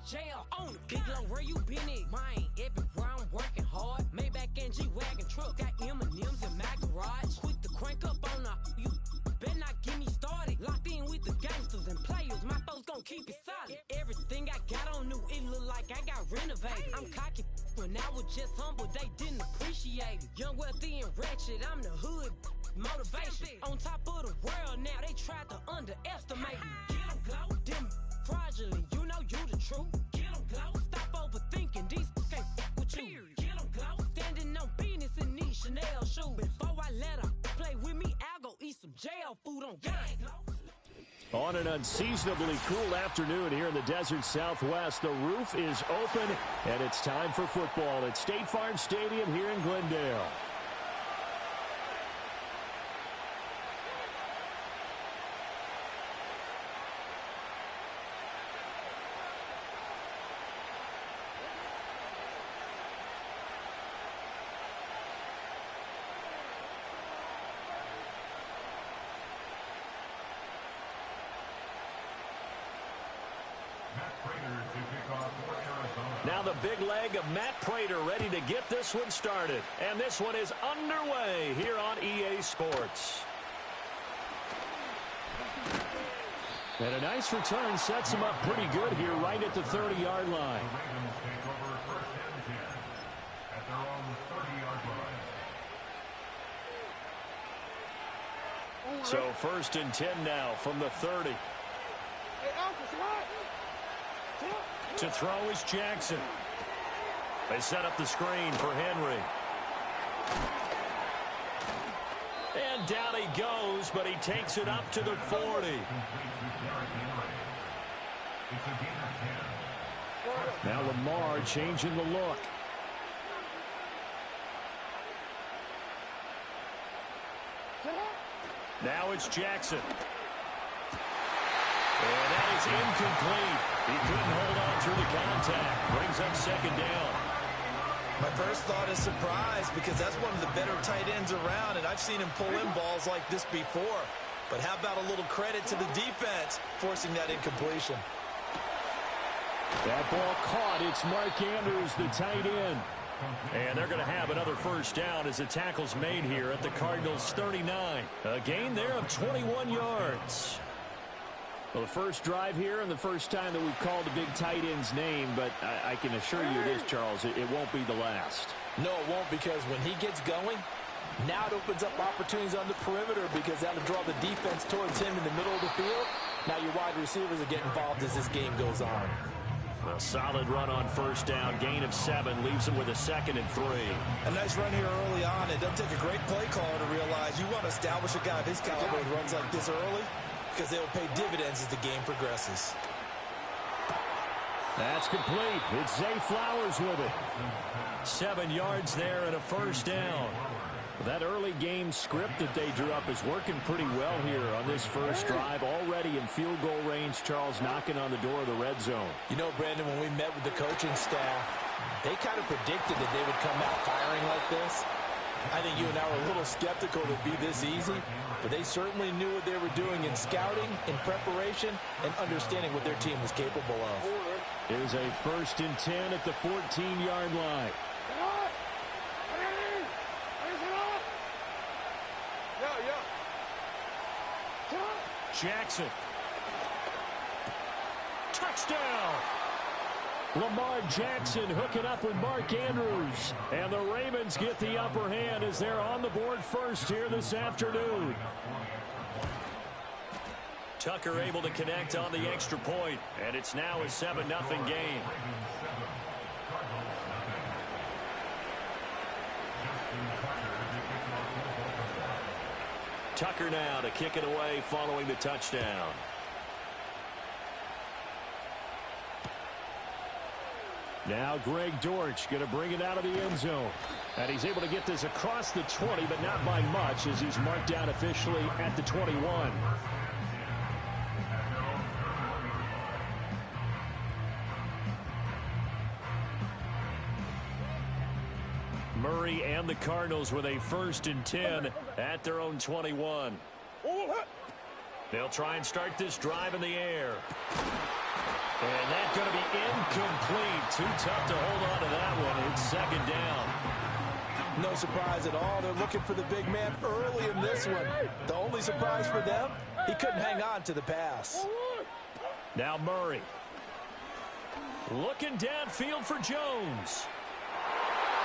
jail on it. Big low, where you been at? Mine, everywhere I'm working hard. Maybach and G-Wagon truck, got M&M's in my garage. Quick to crank up on you better not get me started. Locked in with the gangsters and players, my folks gon' keep it solid. Everything I got on new, it look like I got renovated. I'm cocky when I was just humble, they didn't appreciate it. Young, wealthy, and ratchet, I'm the hood motivation. On top of the world now, they tried to underestimate me. Get 'em go, them fraudulent, you know you the truth. Get 'em go, stop overthinking, these can't fuck with you. Get 'em go, standing on business in these Chanel shoes. Before I let her play with me, I'll go eat some jail food on gang. On an unseasonably cool afternoon here in the desert Southwest, the roof is open, and it's time for football at State Farm Stadium here in Glendale. Now the big leg of Matt Prater ready to get this one started. And this one is underway here on EA Sports. And a nice return sets him up pretty good here right at the 30-yard line. So 1st and 10 now from the 30. To throw is Jackson. They set up the screen for Henry. And down he goes, but he takes it up to the 40. Now Lamar changing the look. Now it's Jackson. And that is incomplete. He couldn't hold on through the contact. Brings up 2nd down. My first thought is surprise because that's one of the better tight ends around, and I've seen him pull in balls like this before. But how about a little credit to the defense forcing that incompletion? That ball caught. It's Mark Andrews, the tight end. And they're going to have another 1st down as the tackle's made here at the Cardinals' 39. A gain there of 21 yards. Well, the first drive here and the first time that we've called a big tight end's name, but I can assure you this, Charles, it won't be the last. No, it won't, because when he gets going, now it opens up opportunities on the perimeter because that'll draw the defense towards him in the middle of the field. Now your wide receivers will get involved as this game goes on. A solid run on 1st down, gain of 7, leaves him with a 2nd and 3. A nice run here early on. It doesn't take a great play caller to realize you want to establish a guy of his caliber with runs like this early, because they will pay dividends as the game progresses. That's complete. It's Zay Flowers with it. 7 yards there and a 1st down. That early game script that they drew up is working pretty well here on this first drive. Already in field goal range, Charles knocking on the door of the red zone. You know, Brandon, when we met with the coaching staff, they kind of predicted that they would come out firing like this. I think you and I were a little skeptical it would be this easy, but they certainly knew what they were doing in scouting, in preparation, and understanding what their team was capable of. Here's a 1st and 10 at the 14-yard line. Jackson. Touchdown! Lamar Jackson hooking up with Mark Andrews. And the Ravens get the upper hand as they're on the board first here this afternoon. Tucker able to connect on the extra point, and it's now a 7-0 game. Tucker now to kick it away following the touchdown. Now Greg Dortch going to bring it out of the end zone. And he's able to get this across the 20, but not by much as he's marked down officially at the 21. Murray and the Cardinals with a 1st and 10 at their own 21. They'll try and start this drive in the air. And that's going to be incomplete. Too tough to hold on to that one. It's second down. No surprise at all. They're looking for the big man early in this one. The only surprise for them, he couldn't hang on to the pass. Now Murray. Looking downfield for Jones.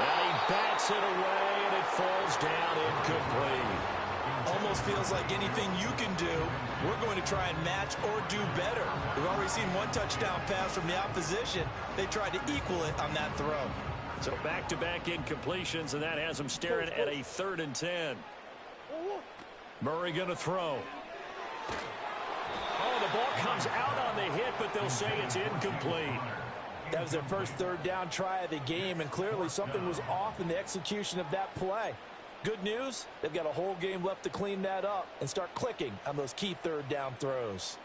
And he bats it away, and it falls down incomplete. Almost feels like anything you can do, we're going to try and match or do better. We've already seen one touchdown pass from the opposition. They tried to equal it on that throw. So back-to-back incompletions, and that has them staring at a 3rd and 10. Murray going to throw. Oh, the ball comes out on the hit, but they'll say it's incomplete. That was their first 3rd down try of the game, and clearly something was off in the execution of that play. Good news, they've got a whole game left to clean that up and start clicking on those key 3rd down throws.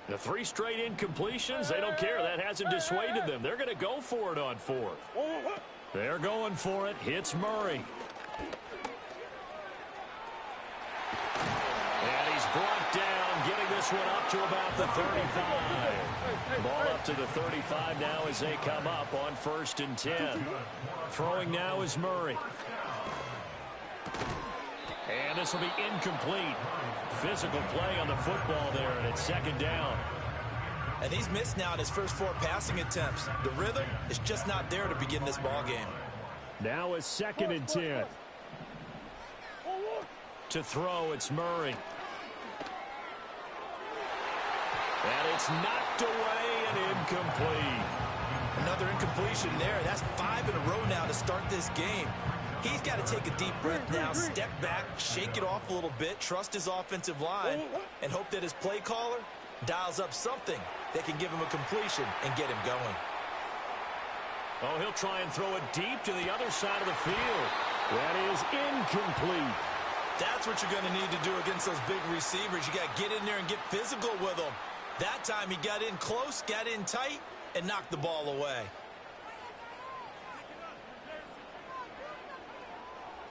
The 3 straight incompletions, they don't care. That hasn't dissuaded them. They're going to go for it on 4th. They're going for it. Hits Murray. And he's brought down, getting this one up to about the 35. Ball up to the 35 now as they come up on 1st and 10. Throwing now is Murray. And this will be incomplete. Physical play on the football there, and it's 2nd down. And he's missed now in his first 4 passing attempts. The rhythm is just not there to begin this ball game. Now is 2nd and 10. To throw, it's Murray. And it's knocked away and incomplete. Another incompletion there. That's 5 in a row now to start this game. He's got to take a deep breath now, step back, shake it off a little bit, trust his offensive line, and hope that his play caller dials up something that can give him a completion and get him going. Oh, he'll try and throw it deep to the other side of the field. That is incomplete. That's what you're going to need to do against those big receivers. You got to get in there and get physical with them. That time he got in close, got in tight, and knocked the ball away.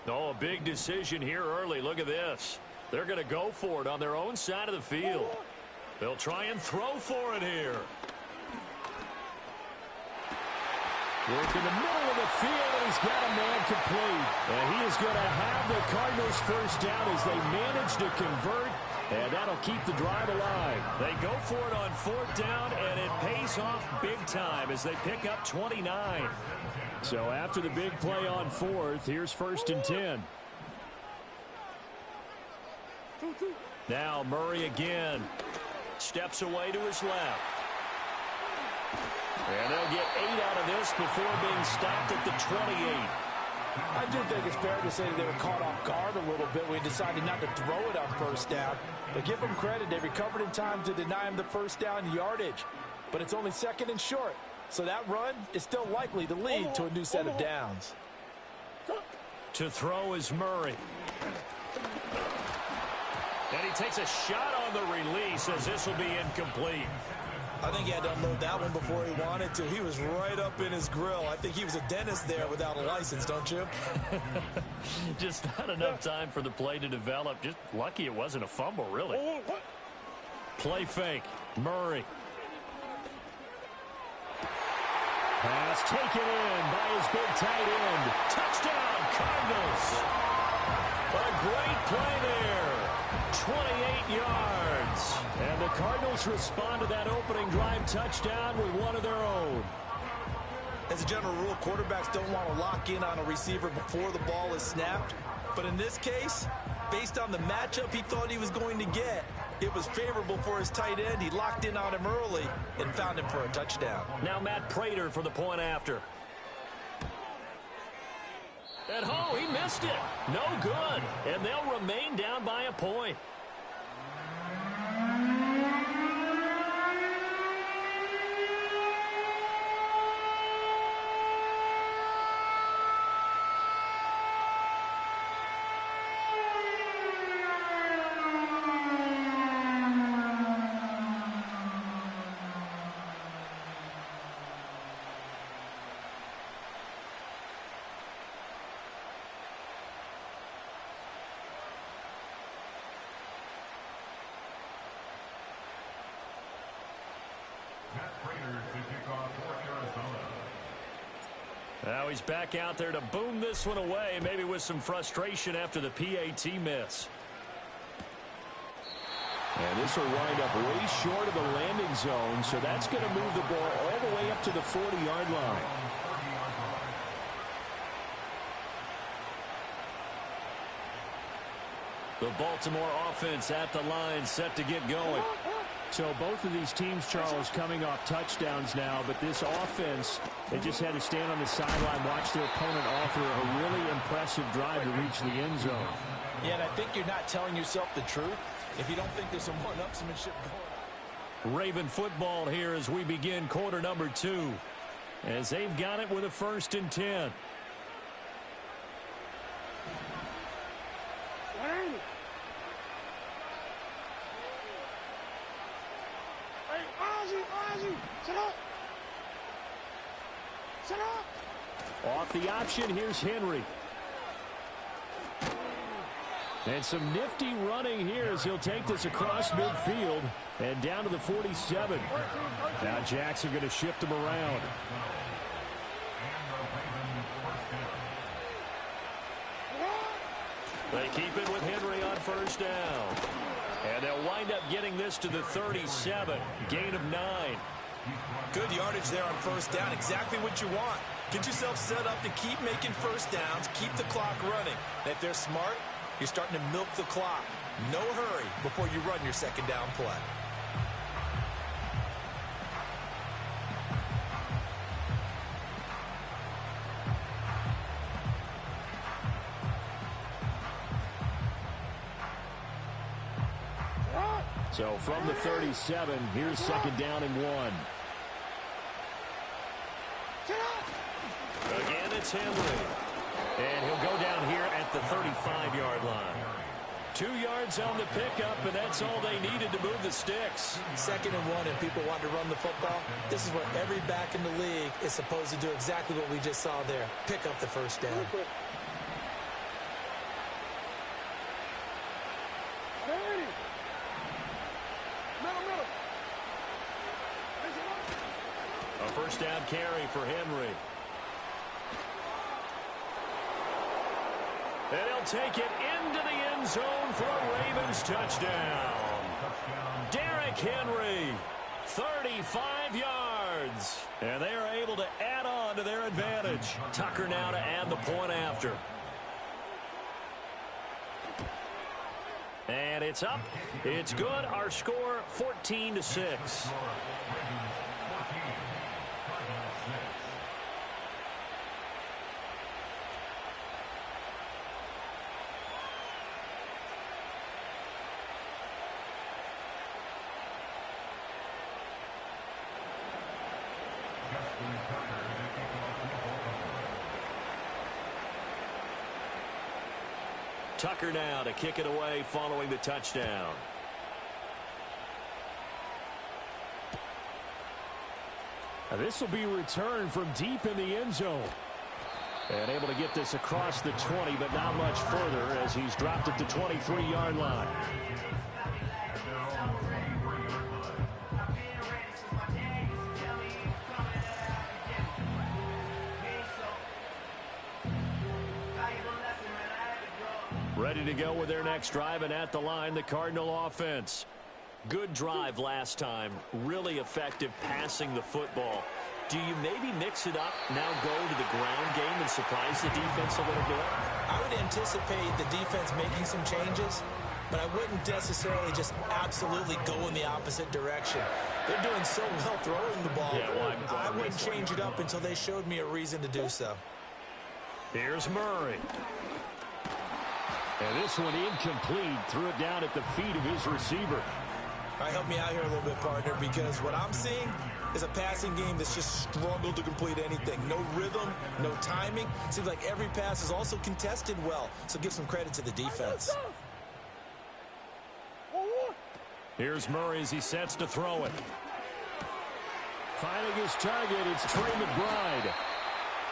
Oh, a big decision here early. Look at this. They're going to go for it on their own side of the field. They'll try and throw for it here. Work in the middle of the field, and he's got a man complete. And he is going to have the Cardinals first down as they manage to convert, and that'll keep the drive alive. They go for it on 4th down, and it pays off big time as they pick up 29. So after the big play on 4th, here's 1st and 10. Now Murray again. Steps away to his left. And they'll get 8 out of this before being stopped at the 28. I do think it's fair to say that they were caught off guard a little bit when he decided not to throw it on 1st down. But give them credit, they recovered in time to deny him the 1st down yardage. But it's only 2nd and short. So that run is still likely to lead to a new set of downs. To throw is Murray. And he takes a shot on the release as this will be incomplete. I think he had to unload that one before he wanted to. He was right up in his grill. I think he was a dentist there without a license, don't you? Just not enough time for the play to develop. Just lucky it wasn't a fumble, really. Play fake. Murray. Pass taken in by his big tight end. Touchdown, Cardinals. A great play there. 28 yards. And the Cardinals respond to that opening drive touchdown with one of their own. As a general rule, quarterbacks don't want to lock in on a receiver before the ball is snapped. But in this case, based on the matchup he thought he was going to get, it was favorable for his tight end. He locked in on him early and found him for a touchdown. Now Matt Prater for the point after. And oh, he missed it. No good. And they'll remain down by a point. Now he's back out there to boom this one away, maybe with some frustration after the PAT miss. And this will wind up way short of the landing zone, so that's going to move the ball all the way up to the 40-yard line. The Baltimore offense at the line, set to get going. So both of these teams, Charles, coming off touchdowns now, but this offense, they just had to stand on the sideline, watch their opponent offer a really impressive drive to reach the end zone. Yeah, and I think you're not telling yourself the truth if you don't think there's some one-upsmanship going on. Raven football here as we begin quarter number 2, as they've got it with a 1st and 10. Off the option, here's Henry. And some nifty running here as he'll take this across midfield and down to the 47. Now Jackson going to shift him around. They keep it with Henry on 1st down. And they'll wind up getting this to the 37. Gain of 9. Good yardage there on 1st down. Exactly what you want. Get yourself set up to keep making 1st downs, keep the clock running. And if they're smart, you're starting to milk the clock. No hurry before you run your 2nd down play. So from the 37, here's 2nd down and 1. Again, it's Henry. And he'll go down here at the 35-yard line. 2 yards on the pickup, and that's all they needed to move the sticks. 2nd and 1, and people want to run the football. This is where every back in the league is supposed to do exactly what we just saw there. Pick up the 1st down. A 1st down carry for Henry. And he'll take it into the end zone for a Ravens touchdown. Derrick Henry, 35 yards. And they are able to add on to their advantage. Tucker now to add the point after. And it's up. It's good. Our score, 14-6. Tucker now to kick it away following the touchdown. Now this will be returned from deep in the end zone. And able to get this across the 20, but not much further as he's dropped at the 23-yard line. Ready to go with their next drive, and at the line, the Cardinal offense. Good drive last time. Really effective passing the football. Do you maybe mix it up, now go to the ground game and surprise the defense a little bit? I would anticipate the defense making some changes, but I wouldn't necessarily just absolutely go in the opposite direction. They're doing so well throwing the ball. Yeah, well, I wouldn't change it up until they showed me a reason to do so. Here's Murray. And this one incomplete. Threw it down at the feet of his receiver. All right, help me out here a little bit, partner, because what I'm seeing is a passing game that's just struggled to complete anything. No rhythm, no timing. Seems like every pass is also contested well, so give some credit to the defense. Here's Murray as he sets to throw it. Finding his target, it's Trey McBride.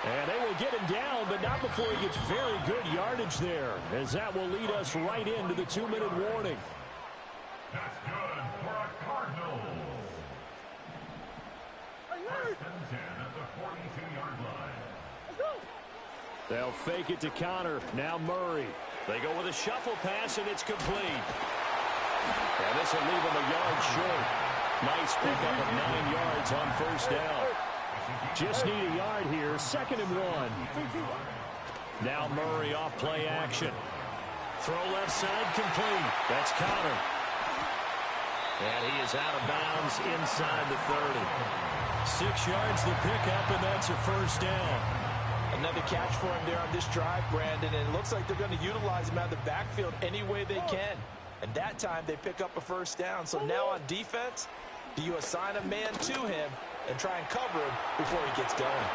And they will get him down, but not before he gets very good yardage there, as that will lead us right into the 2-minute warning. That's good for a Cardinal. They'll fake it to counter. Now Murray. They go with a shuffle pass, and it's complete. And this will leave them a yard short. Nice pickup of 9 yards on first down. Just need a yard here. 2nd and 1. Now Murray off play action. Throw left side complete. That's counter. And he is out of bounds inside the 30. 6 yards the pickup, and that's a first down. Another catch for him there on this drive, Brandon, and it looks like they're going to utilize him out of the backfield any way they can. And that time they pick up a first down. So now on defense, do you assign a man to him and try and cover him before he gets going?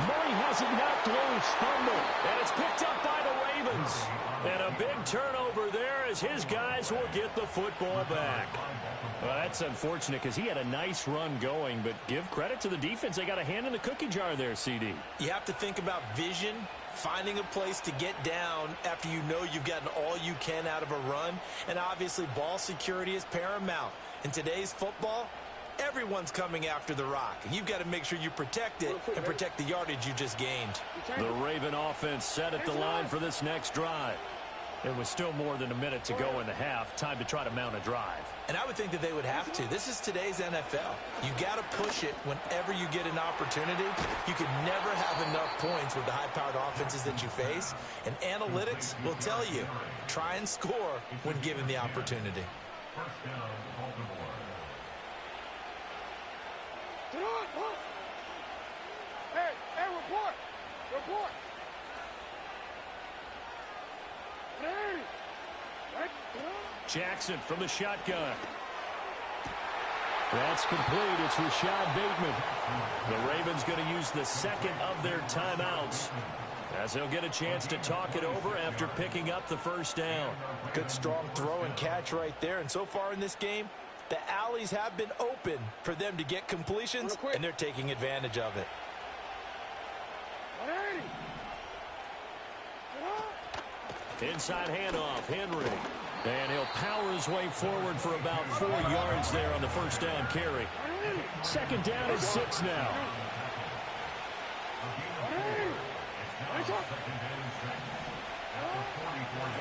Murray has it knocked loose. Fumble. And it's picked up by the Ravens. And a big turnover there as his guys will get the football back. Well, that's unfortunate because he had a nice run going, but give credit to the defense. They got a hand in the cookie jar there, CD. You have to think about vision, finding a place to get down after you know you've gotten all you can out of a run, and obviously ball security is paramount. In today's football, everyone's coming after the rock. You've got to make sure you protect it and protect the yardage you just gained. The Raven offense set at the line for this next drive. It was still more than a minute to go in the half. Time to try to mount a drive. And I would think that they would have to. This is today's NFL. You got to push it whenever you get an opportunity. You can never have enough points with the high-powered offenses that you face. And analytics will tell you, try and score when given the opportunity. Hey, report! Report! Jackson from the shotgun. That's complete. It's Rashad Bateman. The Ravens going to use the 2nd of their timeouts as they'll get a chance to talk it over after picking up the first down. Good strong throw and catch right there. And so far in this game, the alleys have been open for them to get completions, and they're taking advantage of it. Inside handoff, Henry. And he'll power his way forward for about 4 yards there on the first down carry. 2nd down and 6 now.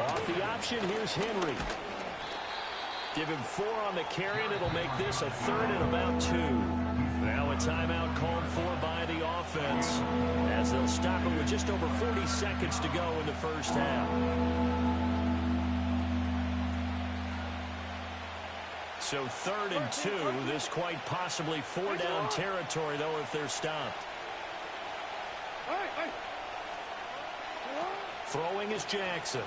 Off the option, here's Henry. Give him 4 on the carry, and it'll make this a 3rd and about 2. Now a timeout called for by the offense as they'll stop it with just over 40 seconds to go in the first half. So 3rd and 2. This quite possibly 4-down territory, though, if they're stopped. Throwing is Jackson.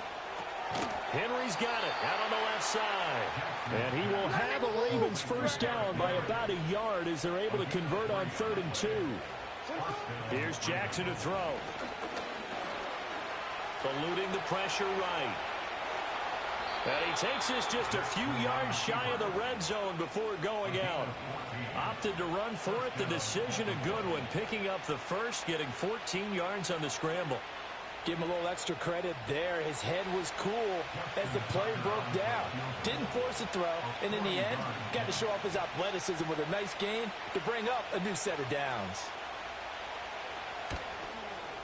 Henry's got it out on the left side. And he will have a Ravens first down by about a yard as they're able to convert on 3rd and 2. Here's Jackson to throw. Eluding the pressure right. And he takes this just a few yards shy of the red zone before going out. Opted to run for it. The decision a good one. Picking up the first, getting 14 yards on the scramble. Give him a little extra credit there. His head was cool as the play broke down. Didn't force a throw, and in the end, got to show off his athleticism with a nice gain to bring up a new set of downs.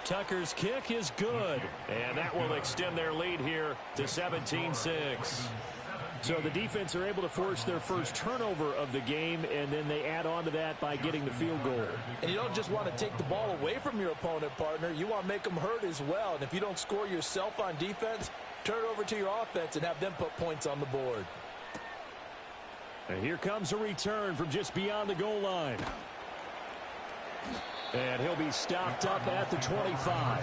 Tucker's kick is good, and that will extend their lead here to 17-6. So the defense are able to force their first turnover of the game, and then they add on to that by getting the field goal. And you don't just want to take the ball away from your opponent, partner. You want to make them hurt as well. And if you don't score yourself on defense, turn it over to your offense and have them put points on the board. And here comes a return from just beyond the goal line. And he'll be stopped up at the 25.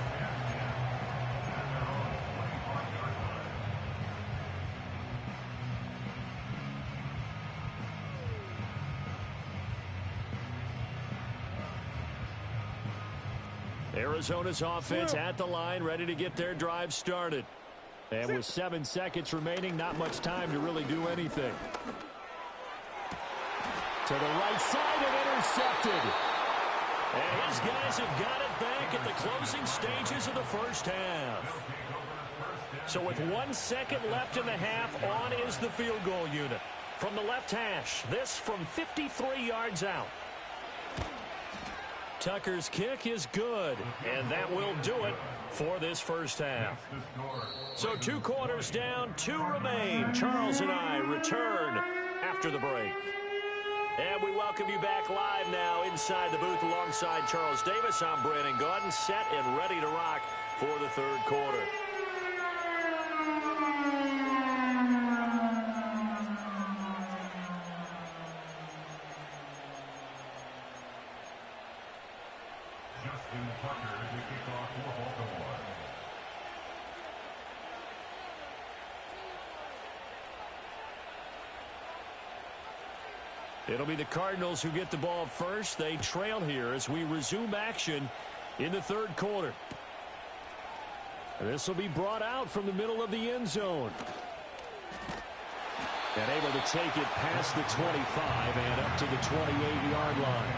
Arizona's offense at the line, ready to get their drive started. And with 7 seconds remaining, not much time to really do anything. To the right side and intercepted. And his guys have got it back at the closing stages of the first half. So with 1 second left in the half, on is the field goal unit. From the left hash, this from 53 yards out. Tucker's kick is good, and that will do it for this first half. So 2 quarters down, 2 remain. Charles and I return after the break. And we welcome you back live now inside the booth alongside Charles Davis. I'm Brandon Gaudin, set and ready to rock for the third quarter. It'll be the Cardinals who get the ball first. They trail here as we resume action in the third quarter. This will be brought out from the middle of the end zone. And able to take it past the 25 and up to the 28-yard line.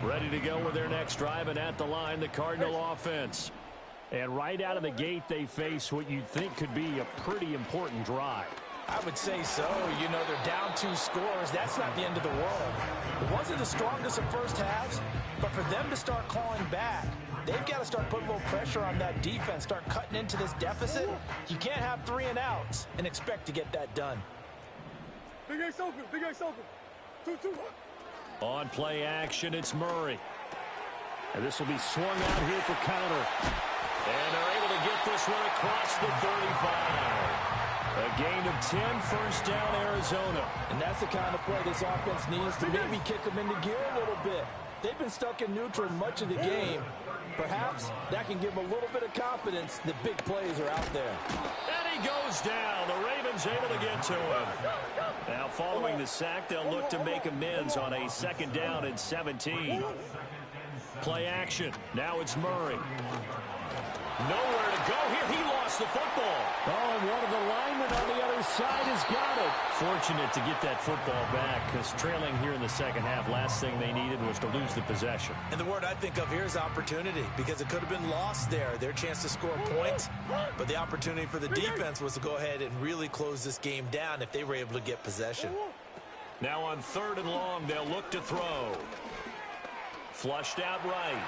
Ready to go with their next drive, and at the line, the Cardinal offense. And right out of the gate, they face what you'd think could be a pretty important drive. I would say so. You know, they're down 2 scores. That's not the end of the world. It wasn't the strongest of first halves, but for them to start clawing back, they've got to start putting a little pressure on that defense, start cutting into this deficit. You can't have 3 and outs and expect to get that done. Big Ace open. Big Ace open. 2-2. On play action, it's Murray. And this will be swung out here for counter. And they're able to get this one across the 35. A gain of 10, first down, Arizona. And that's the kind of play this offense needs to maybe kick them into gear a little bit. They've been stuck in neutral much of the game. Perhaps that can give them a little bit of confidence that big plays are out there. And he goes down. The Ravens able to get to him. Now following the sack, they'll look to make amends on a second down and 17. Play action. Now it's Murray. Nowhere to go here. He lost the football. Oh, and one of the linemen on the other side has got it. Fortunate to get that football back, because trailing here in the second half, last thing they needed was to lose the possession. And the word I think of here is opportunity, because it could have been lost there, their chance to score points. But the opportunity for the defense was to go ahead and really close this game down if they were able to get possession. Now on 3rd and long, they'll look to throw. Flushed out right.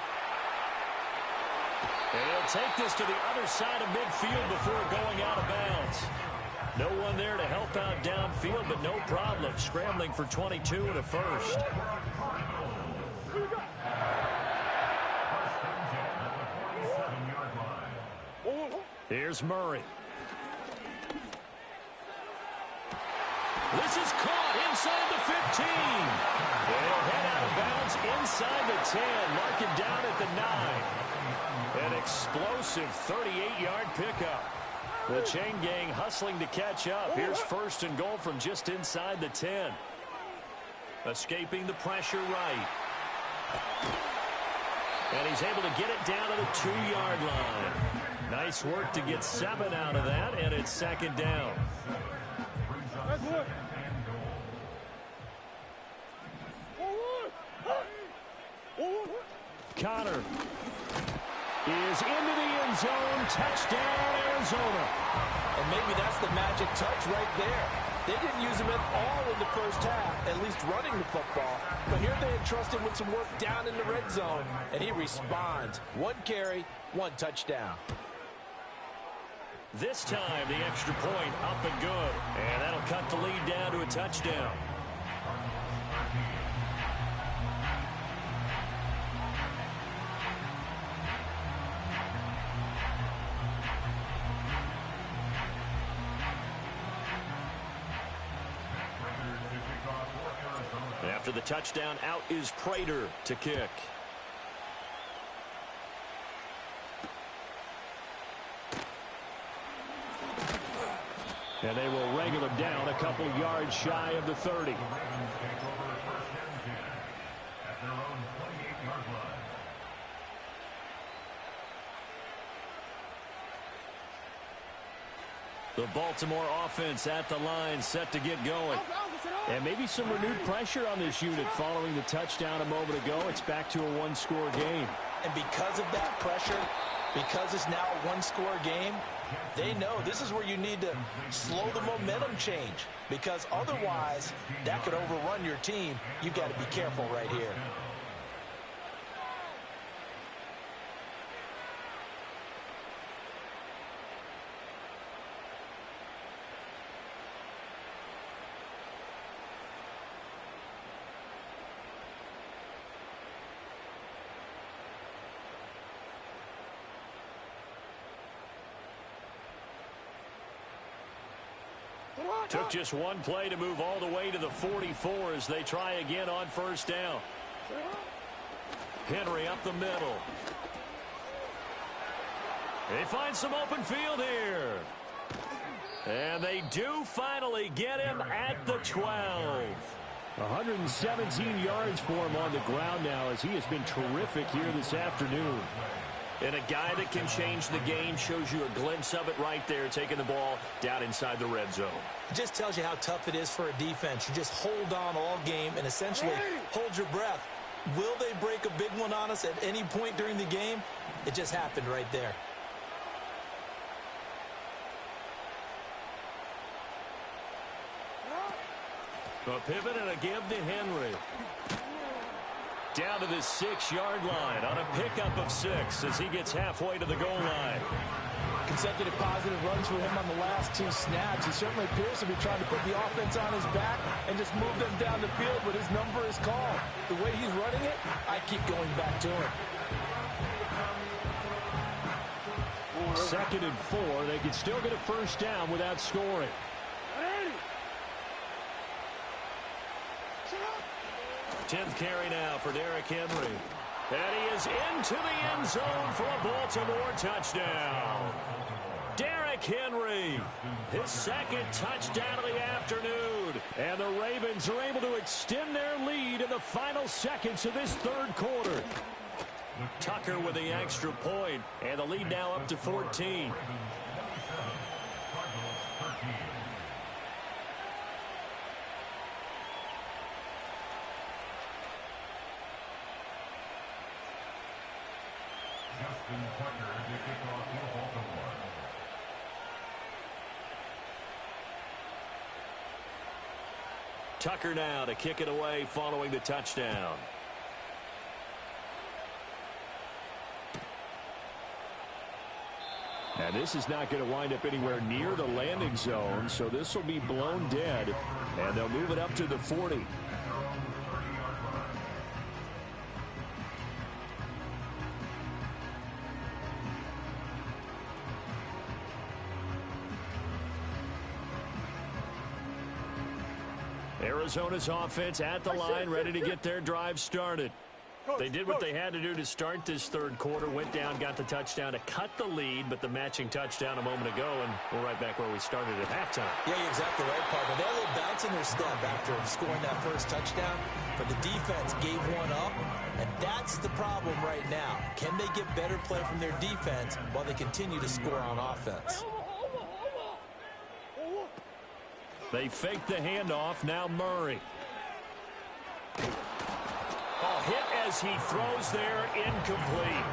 And he'll take this to the other side of midfield before going out of bounds. No one there to help out downfield, but no problem. Scrambling for 22 and a first. Here's Murray. This is caught inside the 15. And he'll head out of bounds inside the 10. Mark it down at the 9. An explosive 38-yard pickup. The chain gang hustling to catch up. Here's 1st and goal from just inside the 10. Escaping the pressure right. And he's able to get it down to the 2-yard line. Nice work to get 7 out of that, and it's 2nd down. Connor is into the end zone. Touchdown, Arizona. And maybe that's the magic touch right there. They didn't use him at all in the first half, at least running the football. But here they entrusted with some work down in the red zone, and he responds. 1 carry, 1 touchdown. This time, the extra point up and good. And that'll cut the lead down to a touchdown. After the touchdown, out is Prater to kick. And they will wrangle him down a couple yards shy of the 30. The Baltimore offense at the line, set to get going. And maybe some renewed pressure on this unit following the touchdown a moment ago. It's back to a 1-score game. And because of that pressure, Because it's now a one-score game, they know this is where you need to slow the momentum change, because otherwise that could overrun your team. You've got to be careful right here. Took just one play to move all the way to the 44 as they try again on first down. Henry up the middle. They find some open field here. And they do finally get him at the 12. 117 yards for him on the ground now as he has been terrific here this afternoon. And a guy that can change the game, shows you a glimpse of it right there, taking the ball down inside the red zone. It just tells you how tough it is for a defense. You just hold on all game and essentially hold your breath. Will they break a big one on us at any point during the game? It just happened right there. A pivot and a give to Henry. Down to the 6-yard line on a pickup of 6 as he gets halfway to the goal line. Consecutive positive runs for him on the last 2 snaps. He certainly appears to be trying to put the offense on his back and just move them down the field, but his number is called. The way he's running it, I keep going back to him. 2nd and 4. They can still get a first down without scoring. 10th carry now for Derrick Henry. And he is into the end zone for a Baltimore touchdown. Derrick Henry, his 2nd touchdown of the afternoon. And the Ravens are able to extend their lead in the final seconds of this 3rd quarter. Tucker with the extra point, and the lead now up to 14. Tucker now to kick it away following the touchdown. And this is not going to wind up anywhere near the landing zone, so this will be blown dead, and they'll move it up to the 40. Arizona's offense at the line, ready to get their drive started. They did what they had to do to start this 3rd quarter, went down, got the touchdown to cut the lead, but the matching touchdown a moment ago, and we're right back where we started at halftime. Yeah, you're exactly right, partner. They had a little bounce in their step after scoring that first touchdown, but the defense gave one up, and that's the problem right now. Can they get better play from their defense while they continue to score on offense? They fake the handoff. Now Murray. Oh, hit as he throws there, incomplete.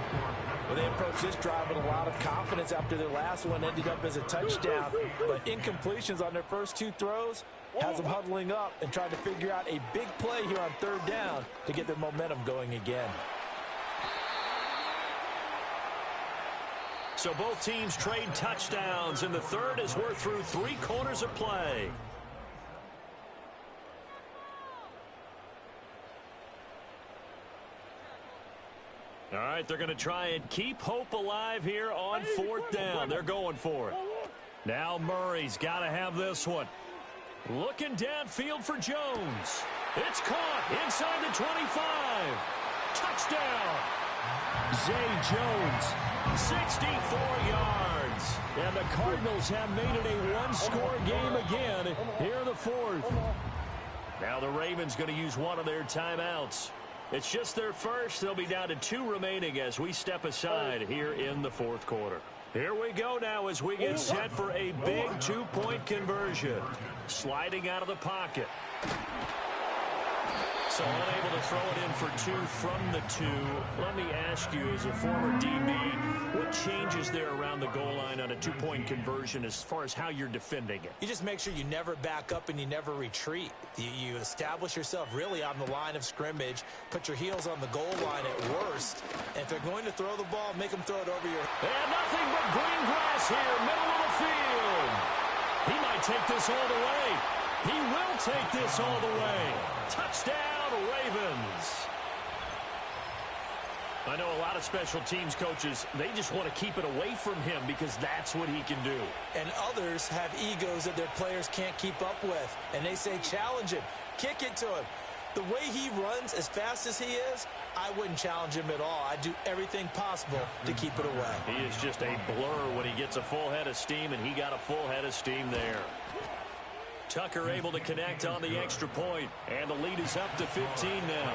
Well, they approached this drive with a lot of confidence after their last one ended up as a touchdown. But incompletions on their first 2 throws has them huddling up and trying to figure out a big play here on 3rd down to get their momentum going again. So both teams trade touchdowns, and the 3rd as we're through 3 quarters of play. All right, they're going to try and keep hope alive here on 4th down. They're going for it. Now Murray's got to have this one. Looking downfield for Jones. It's caught inside the 25. Touchdown. Zay Jones, 64 yards. and the Cardinals have made it a one-score game again here in the 4th. Now the Ravens going to use one of their timeouts. It's just their first. They'll be down to 2 remaining as we step aside here in the 4th quarter. Here we go now as we get set for a big 2-point conversion. Sliding out of the pocket. So unable to throw it in for 2 from the 2. Let me ask you, as a former DB, what changes there around the goal line on a 2-point conversion as far as how you're defending it? You just make sure you never back up and you never retreat. You establish yourself really on the line of scrimmage, put your heels on the goal line at worst, and if they're going to throw the ball, make them throw it over your head. And nothing but green grass here, middle of the field. He might take this all the way. He will take this all the way. Touchdown, Ravens. I know a lot of special teams coaches, they just want to keep it away from him because that's what he can do. And others have egos that their players can't keep up with. And they say, challenge him, kick it to him. The way he runs as fast as he is, I wouldn't challenge him at all. I'd do everything possible to keep it away. He is just a blur when he gets a full head of steam, and he got a full head of steam there. Tucker able to connect on the extra point, and the lead is up to 15 now.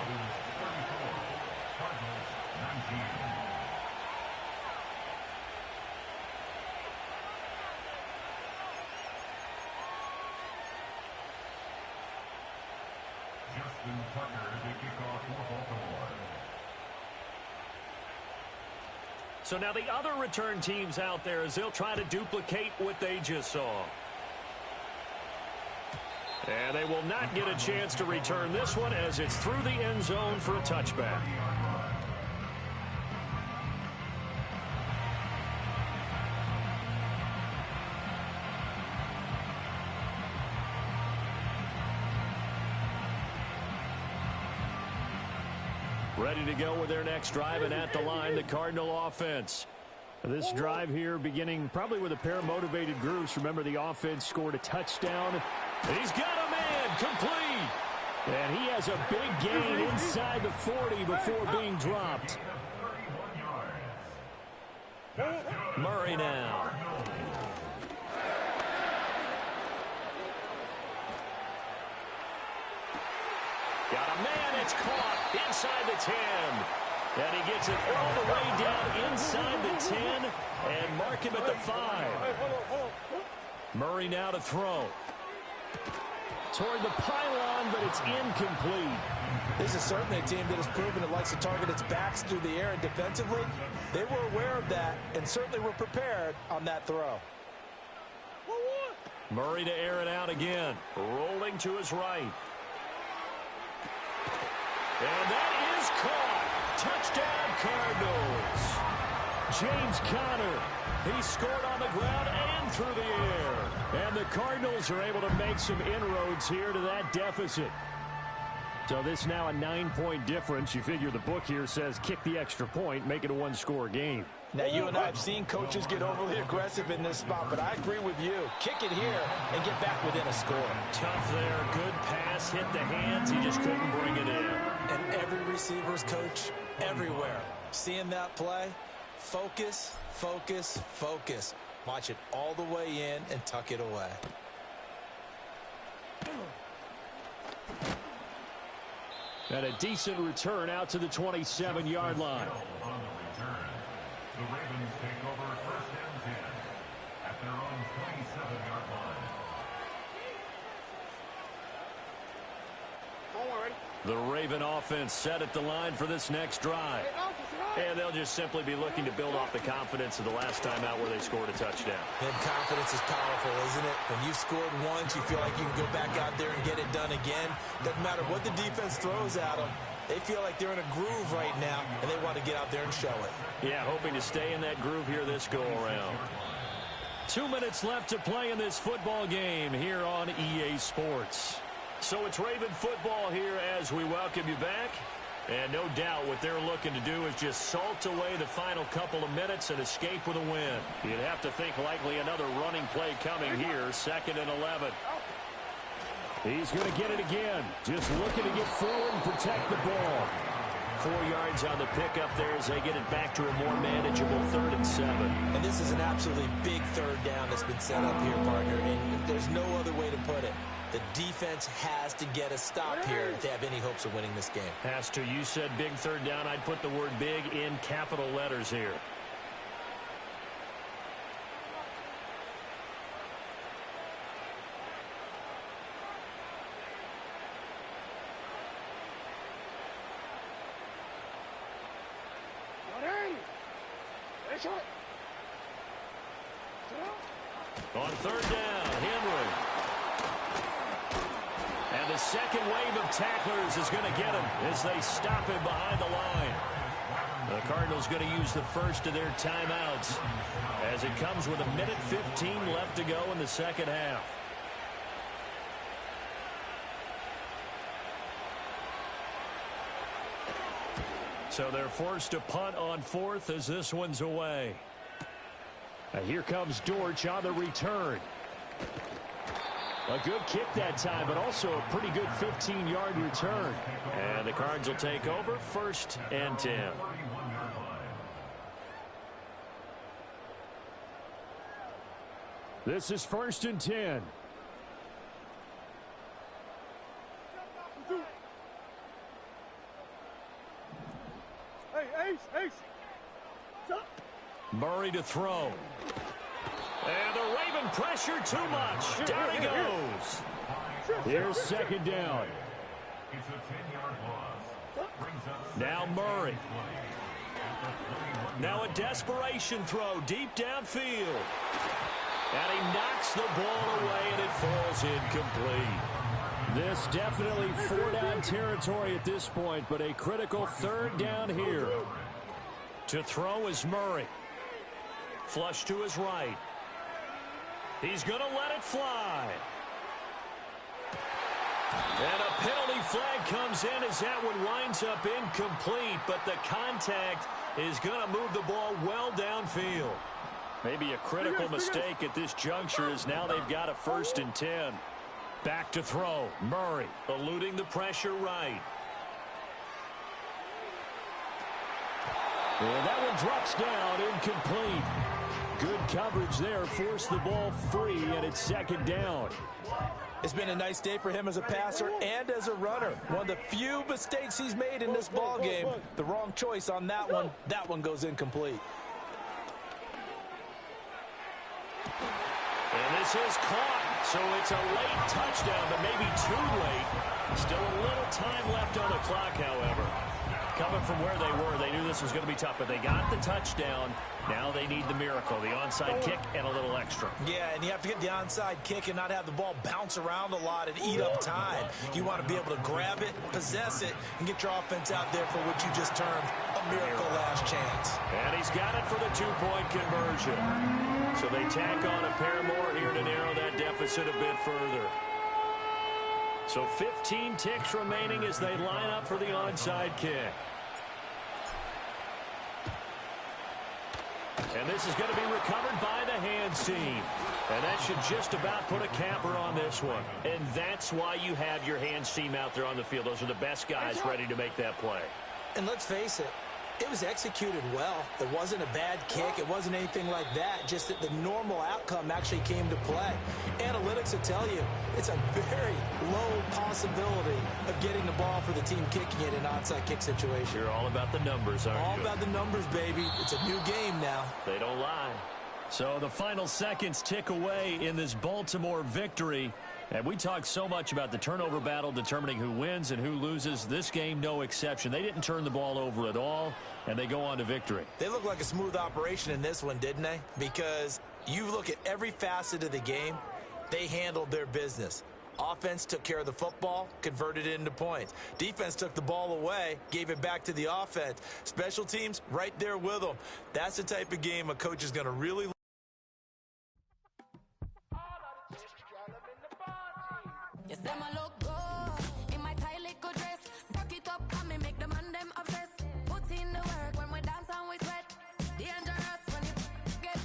So now the other return teams out there as they'll try to duplicate what they just saw. And they will not get a chance to return this one as it's through the end zone for a touchback. Ready to go with their next drive, and at the line, the Cardinal offense. This drive here beginning probably with a pair of motivated groups. Remember, the offense scored a touchdown. He's got a man complete. And he has a big gain inside the 40 before being dropped. Murray now. Got a man, it's caught inside the 10. And he gets it all the way down inside the 10 and mark him at the 5. Murray now to throw. Toward the pylon, but it's incomplete. This is certainly a team that has proven it likes to target its backs through the air, and defensively, they were aware of that and certainly were prepared on that throw. Murray to air it out again. Rolling to his right. And that is caught. Touchdown, Cardinals. James Conner. He scored on the ground and through the air. And the Cardinals are able to make some inroads here to that deficit. So this now a 9-point difference. You figure the book here says kick the extra point, make it a one-score game. Now, you and I have seen coaches get overly aggressive in this spot, but I agree with you. Kick it here and get back within a score. Tough there. Good pass. Hit the hands. He just couldn't bring it in. And every receiver's coach everywhere. Seeing that play, focus, focus, focus. Watch it all the way in and tuck it away. And a decent return out to the 27-yard line. On the return, the Ravens take over first and 10 at their own 27-yard line. The Raven offense set at the line for this next drive. And they'll just simply be looking to build off the confidence of the last time out where they scored a touchdown. And confidence is powerful, isn't it? When you've scored once, you feel like you can go back out there and get it done again. Doesn't matter what the defense throws at them. They feel like they're in a groove right now, and they want to get out there and show it. Yeah, hoping to stay in that groove here this go-around. 2 minutes left to play in this football game here on EA Sports. So it's Raven football here as we welcome you back. And no doubt what they're looking to do is just salt away the final couple of minutes and escape with a win. You'd have to think likely another running play coming here, 2nd and 11. He's going to get it again. Just looking to get forward and protect the ball. 4 yards on the pickup there as they get it back to a more manageable 3rd and 7. And this is an absolutely big third down that's been set up here, partner. And there's no other way to put it. The defense has to get a stop here if they have any hopes of winning this game. Has to. You said big third down. I'd put the word big in capital letters here. On third down, Henry. And the second wave of tacklers is going to get him as they stop him behind the line. The Cardinals going to use the first of their timeouts as it comes with 1:15 left to go in the second half. So they're forced to punt on fourth as this one's away. And here comes Dortch on the return. A good kick that time, but also a pretty good 15-yard return. And the Cards will take over, 1st and 10. This is 1st and 10. Hey, Ace. Murray to throw. And the Raven pressure too much. Down he goes. Here's 2nd down. It's a 10-yard loss. Brings up Now Murray. Now a desperation throw deep downfield. And he knocks the ball away, and it falls incomplete. This definitely 4-down territory at this point, but a critical 3rd down here. To throw is Murray. Flush to his right. He's going to let it fly. And a penalty flag comes in as that one winds up incomplete, but the contact is going to move the ball well downfield. Maybe a critical mistake at this juncture as now they've got a 1st and 10. Back to throw. Murray eluding the pressure right. And that one drops down, incomplete. Good coverage there, forced the ball free, and it's 2nd down. It's been a nice day for him as a passer and as a runner. One of the few mistakes he's made in this ball game. The wrong choice on that one. That one goes incomplete. And this is caught. So it's a late touchdown, but maybe too late. Still a little time left on the clock, however. Coming from where they were, they knew this was going to be tough, but they got the touchdown. Now they need the miracle, the onside kick and a little extra. Yeah, and you have to get the onside kick and not have the ball bounce around a lot and eat up time. You want to be able to grab it, possess it, and get your offense out there for what you just termed a miracle last chance. And he's got it for the 2-point conversion. So they tack on a pair more here to narrow that deficit a bit further. So 15 ticks remaining as they line up for the onside kick. And this is going to be recovered by the hands team. And that should just about put a capper on this one. And that's why you have your hands team out there on the field. Those are the best guys ready to make that play. And let's face it, it was executed well. It wasn't a bad kick. It wasn't anything like that. Just that the normal outcome actually came to play. Analytics will tell you it's a very low possibility of getting the ball for the team kicking it in an onside kick situation. You're all about the numbers, aren't you? All about the numbers, baby. It's a new game now. They don't lie. So the final seconds tick away in this Baltimore victory. And we talked so much about the turnover battle determining who wins and who loses. This game, no exception. They didn't turn the ball over at all, and they go on to victory. They look like a smooth operation in this one, didn't they? Because you look at every facet of the game, they handled their business. Offense took care of the football, converted it into points. Defense took the ball away, gave it back to the offense. Special teams, right there with them. That's the type of game a coach is going to really Yes, them a look good in my tight little dress. Rock it up and me make them and them obsessed. Put in the work when we dance and we sweat. Dangerous when you get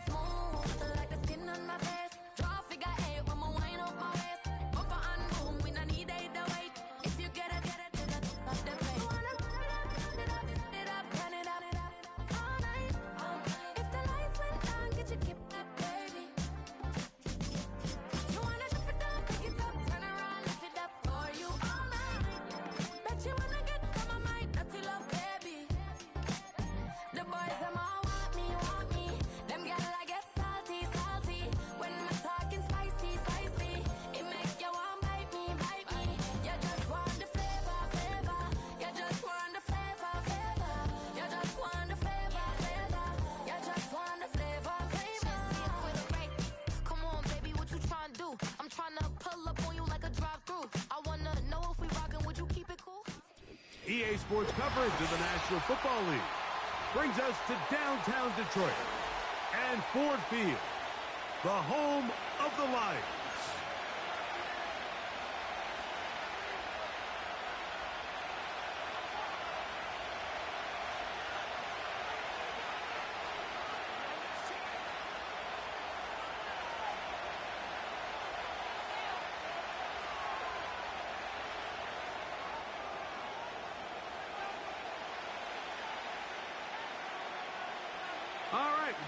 smooth like the skin on my face. Draw figure 8 when we wind up my waist. Bumper and boom, we no need either weight. If you get it to the top of the plate. You wanna turn it up all night. If the lights went down, get your keep that baby. You wanna drop it down, pick it up. You wanna get some of my dirty love, baby. you. I'm trying to pull up on you like a drive-thru. I want to know if we rockin', would you keep it cool? EA Sports coverage of the National Football League brings us to downtown Detroit and Ford Field, the home of the Lions.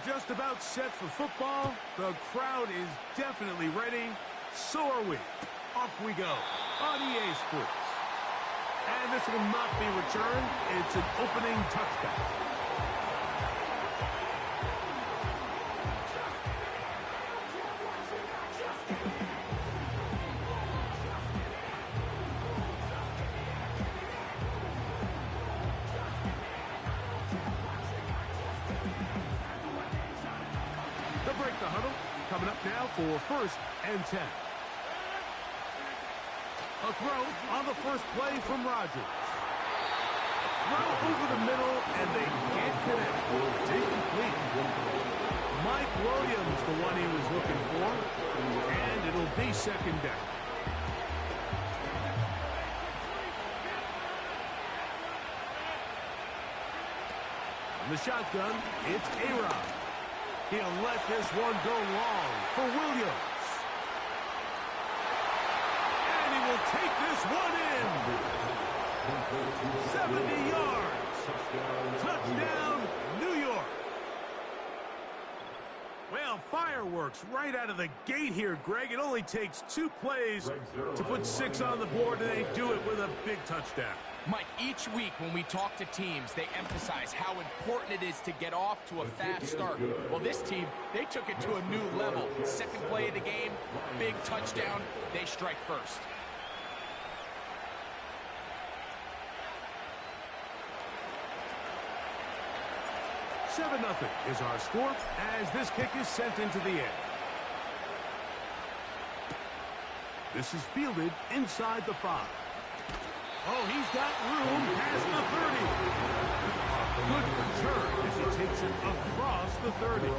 Just about set for football. The crowd is definitely ready. So are we. Off we go on EA Sports. And this will not be returned. It's an opening touchdown. Coming up now for 1st and 10. A throw on the first play from Rodgers. Throw over the middle, and they can't connect. It's incomplete. Mike Williams, the one he was looking for, and it'll be 2nd down. On the shotgun, it's A-Rod. He'll let this one go long for Williams. And he will take this one in. 70 yards. Touchdown, New York. Well, fireworks right out of the gate here, Greg. It only takes 2 plays to put 6 on the board, and they do it with a big touchdown. Mike, each week when we talk to teams, they emphasize how important it is to get off to a fast start. Well, this team, they took it to a new level. 2nd play of the game, big touchdown, they strike first. $7-0 is our score as this kick is sent into the air. This is fielded inside the 5. Oh, he's got room past the 30. Good return as he takes it across the 30.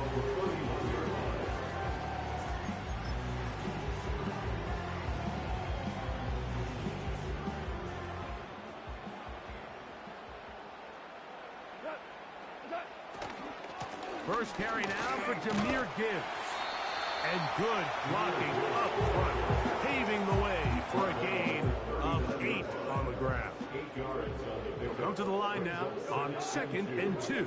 First carry now for Jahmyr Gibbs. And good blocking up front, paving the way for a gain of 8 on the ground. They'll come to the line now on 2nd and 2.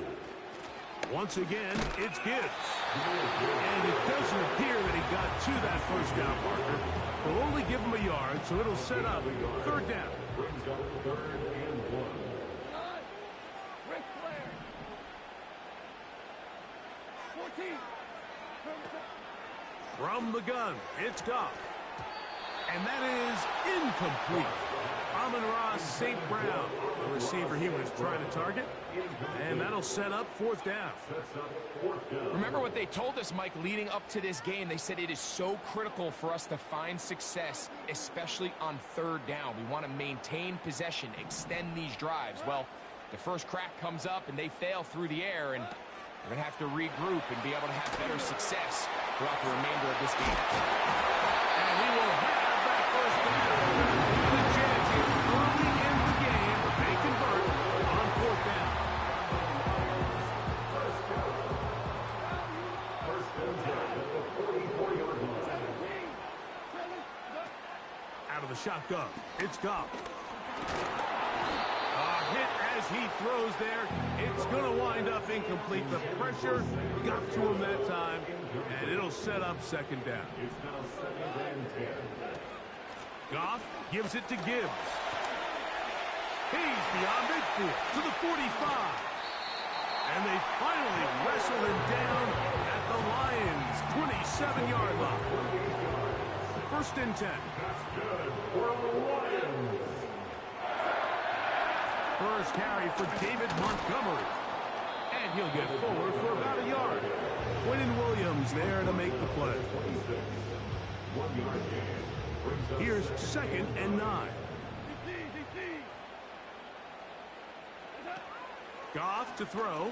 Once again, it's Gibbs. And it doesn't appear that he got to that first down marker. They'll only give him a yard, so it'll set up 3rd down. From the gun, it's Goff. And that is incomplete. Amon-Ra St. Brown, the receiver he was trying to target. And that'll set up 4th down. Remember what they told us, Mike, leading up to this game. They said it is so critical for us to find success, especially on 3rd down. We want to maintain possession, extend these drives. Well, the first crack comes up, and they fail through the air, and we're going to have to regroup and be able to have better success throughout the remainder of this game. And he will have that first down. The chance here early in the game, but they convert on 4th down. Out of the shotgun, it's Goff. Hit as he throws there. It's going to wind up incomplete. The pressure got to him that time, and it'll set up 2nd down. Goff gives it to Gibbs. He's beyond midfield to the 45. And they finally wrestle him down at the Lions' 27-yard line. 1st and 10. First carry for David Montgomery. And he'll get forward for about a yard. Quinton Williams there to make the play. Here's 2nd and 9. Goff to throw.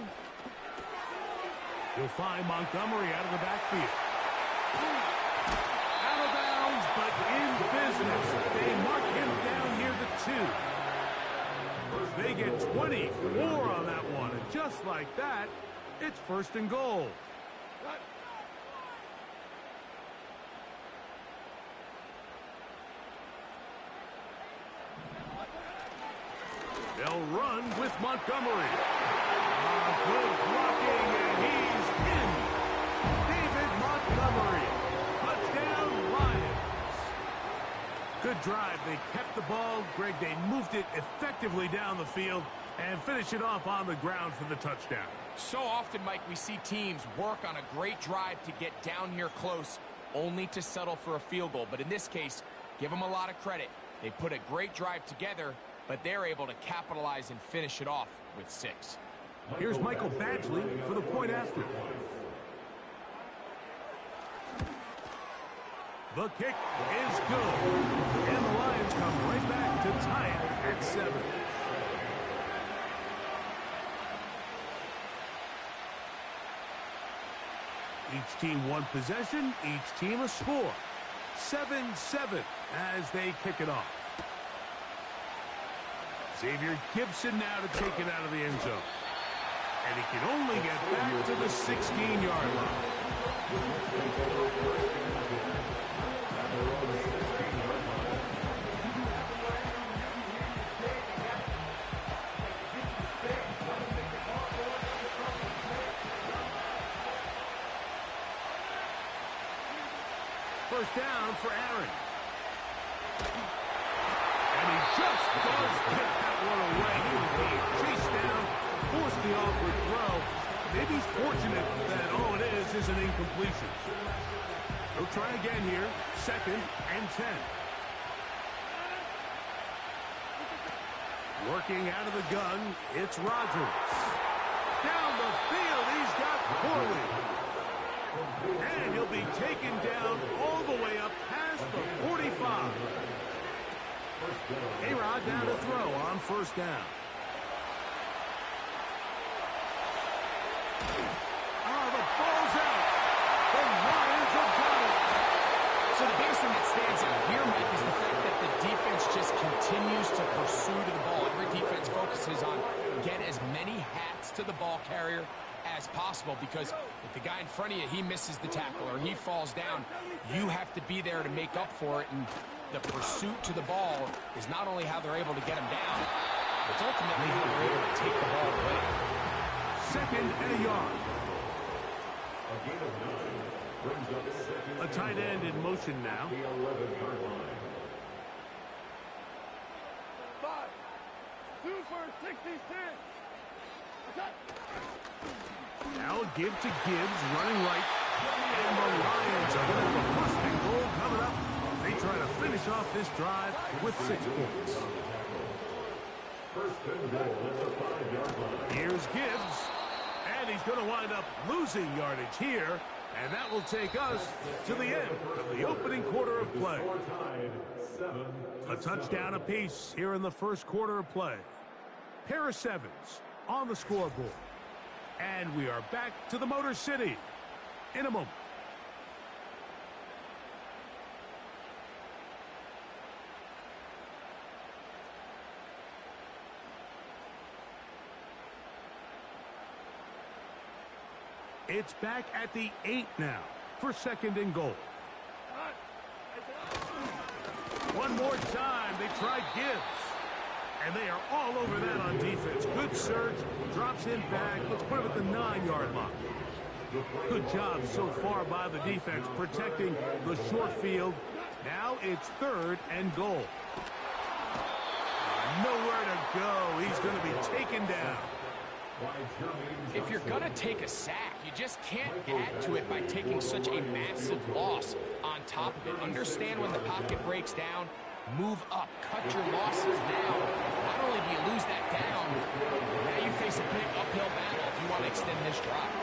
He'll find Montgomery out of the backfield. Out of bounds, but in business. They mark him down near the 2. They get 24 on that one. And just like that, it's 1st and goal. They'll run with Montgomery. Good blocking, and he's in. David Montgomery. Touchdown, Lions. Good drive. They kept the ball. Greg, they moved it effectively down the field and finish it off on the ground for the touchdown. So often, Mike, we see teams work on a great drive to get down here close, only to settle for a field goal. But in this case, give them a lot of credit. They put a great drive together, but they're able to capitalize and finish it off with 6. Here's Michael Badgley for the point after. The kick is good. And the Lions come right back to tie it at 7. Each team one possession, each team a score. 7-7 as they kick it off. Xavier Gibson now to take it out of the end zone. And he can only get back to the 16-yard line. First down for Aaron. And he just does get that one away. He was being chased down, forced the awkward throw. Maybe he's fortunate that all it is an incompletion. He'll try again here. 2nd and 10. Working out of the gun, it's Rodgers. Down the field, he's got Corley. And he'll be taken down all the way up past the 45. A-Rod down to throw on 1st down. Oh, the ball's out. The Lions have got it. So the biggest thing that stands out here, Mike, is the fact that the defense just continues to pursue to the ball. Every defense focuses on get as many hats to the ball carrier as possible, because if the guy in front of you, he misses the tackle or he falls down, you have to be there to make up for it. And the pursuit to the ball is not only how they're able to get him down, it's ultimately how they're able to take the ball away. 2nd and a yard. A tight end in motion now. 5, 2 for 66. Now give to Gibbs, running right. And the Lions are going to have a 1st and goal coming up. They try to finish off this drive with 6 points. Here's Gibbs. And he's going to wind up losing yardage here. And that will take us to the end of the opening quarter of play. A touchdown apiece here in the 1st quarter of play. Pair of 7s on the scoreboard. And we are back to the Motor City in a moment. It's back at the 8 now for 2nd and goal. One more time, they try Gibbs. And they are all over that on defense. Good surge, drops him back. Let's put him at the 9-yard line. Good job so far by the defense protecting the short field. Now it's 3rd and goal. Nowhere to go. He's going to be taken down. If you're going to take a sack, you just can't add to it by taking such a massive loss on top of it. Understand when the pocket breaks down, move up, cut your losses now. Not only do you lose that down, now you face a big uphill battle if you want to extend this drive.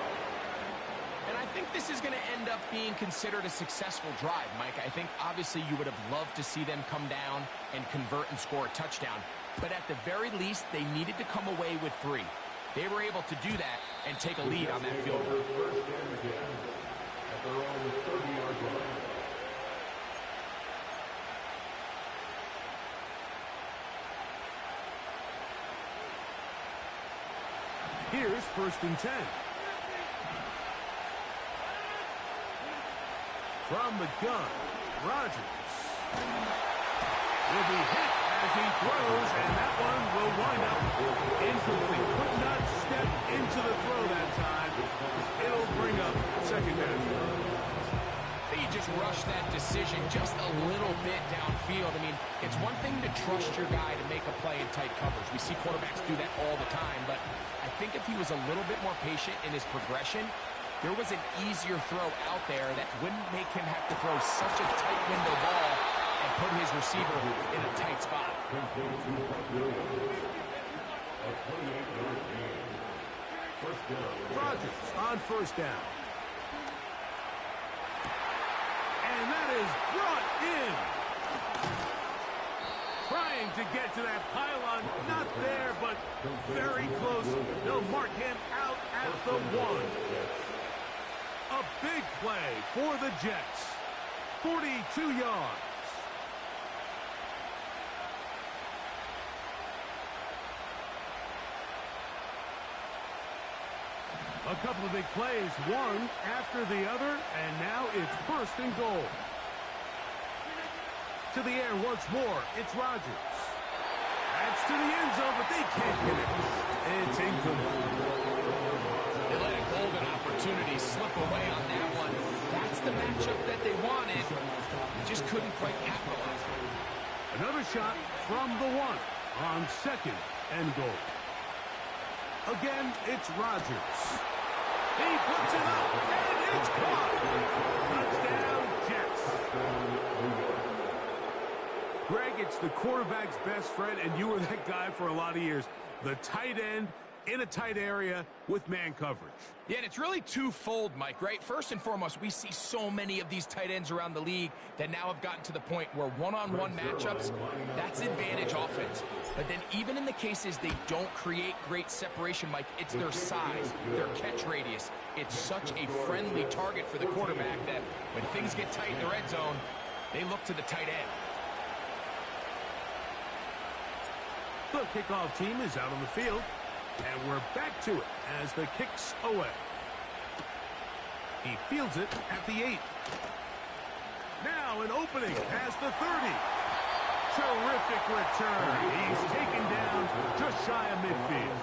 And I think this is going to end up being considered a successful drive, Mike. I think obviously you would have loved to see them come down and convert and score a touchdown. But at the very least, they needed to come away with 3. They were able to do that and take a lead on that field goal. Here's 1st and 10. From the gun, Rodgers will be hit as he throws, and that one will wind up incomplete. Could not step into the throw that time. It'll bring up 2nd down. He just rushed that decision just a little bit downfield. I mean, it's one thing to trust your guy to make a play in tight coverage. We see quarterbacks do that all the time, but I think if he was a little bit more patient in his progression, there was an easier throw out there that wouldn't make him have to throw such a tight window ball and put his receiver in a tight spot. Rodgers on 1st down. And that is brought in. Trying to get to that pylon. Not there, but very close. They'll mark him out at the 1. A big play for the Jets. 42 yards. A couple of big plays, one after the other, and now it's 1st and goal. To the air once more, it's Rodgers. That's to the end zone, but they can't connect. It's incomplete. They let a golden opportunity slip away on that one. That's the matchup that they wanted. They just couldn't quite capitalize on it. Another shot from the 1 on 2nd and goal. Again, it's Rodgers. He puts it up, and it's caught. Touchdown, Jets. Greg, it's the quarterback's best friend, and you were that guy for a lot of years. The tight end in a tight area with man coverage. Yeah, and it's really twofold, Mike, right? First and foremost, we see so many of these tight ends around the league that now have gotten to the point where one-on-one matchups, that's advantage offense. But then even in the cases they don't create great separation, Mike, it's their size, their catch radius. It's such a friendly target for the quarterback that when things get tight in the red zone, they look to the tight end. The kickoff team is out on the field. And we're back to it as the kick's away. He fields it at the 8. Now an opening as the 30. Terrific return. He's taken down just shy of midfield.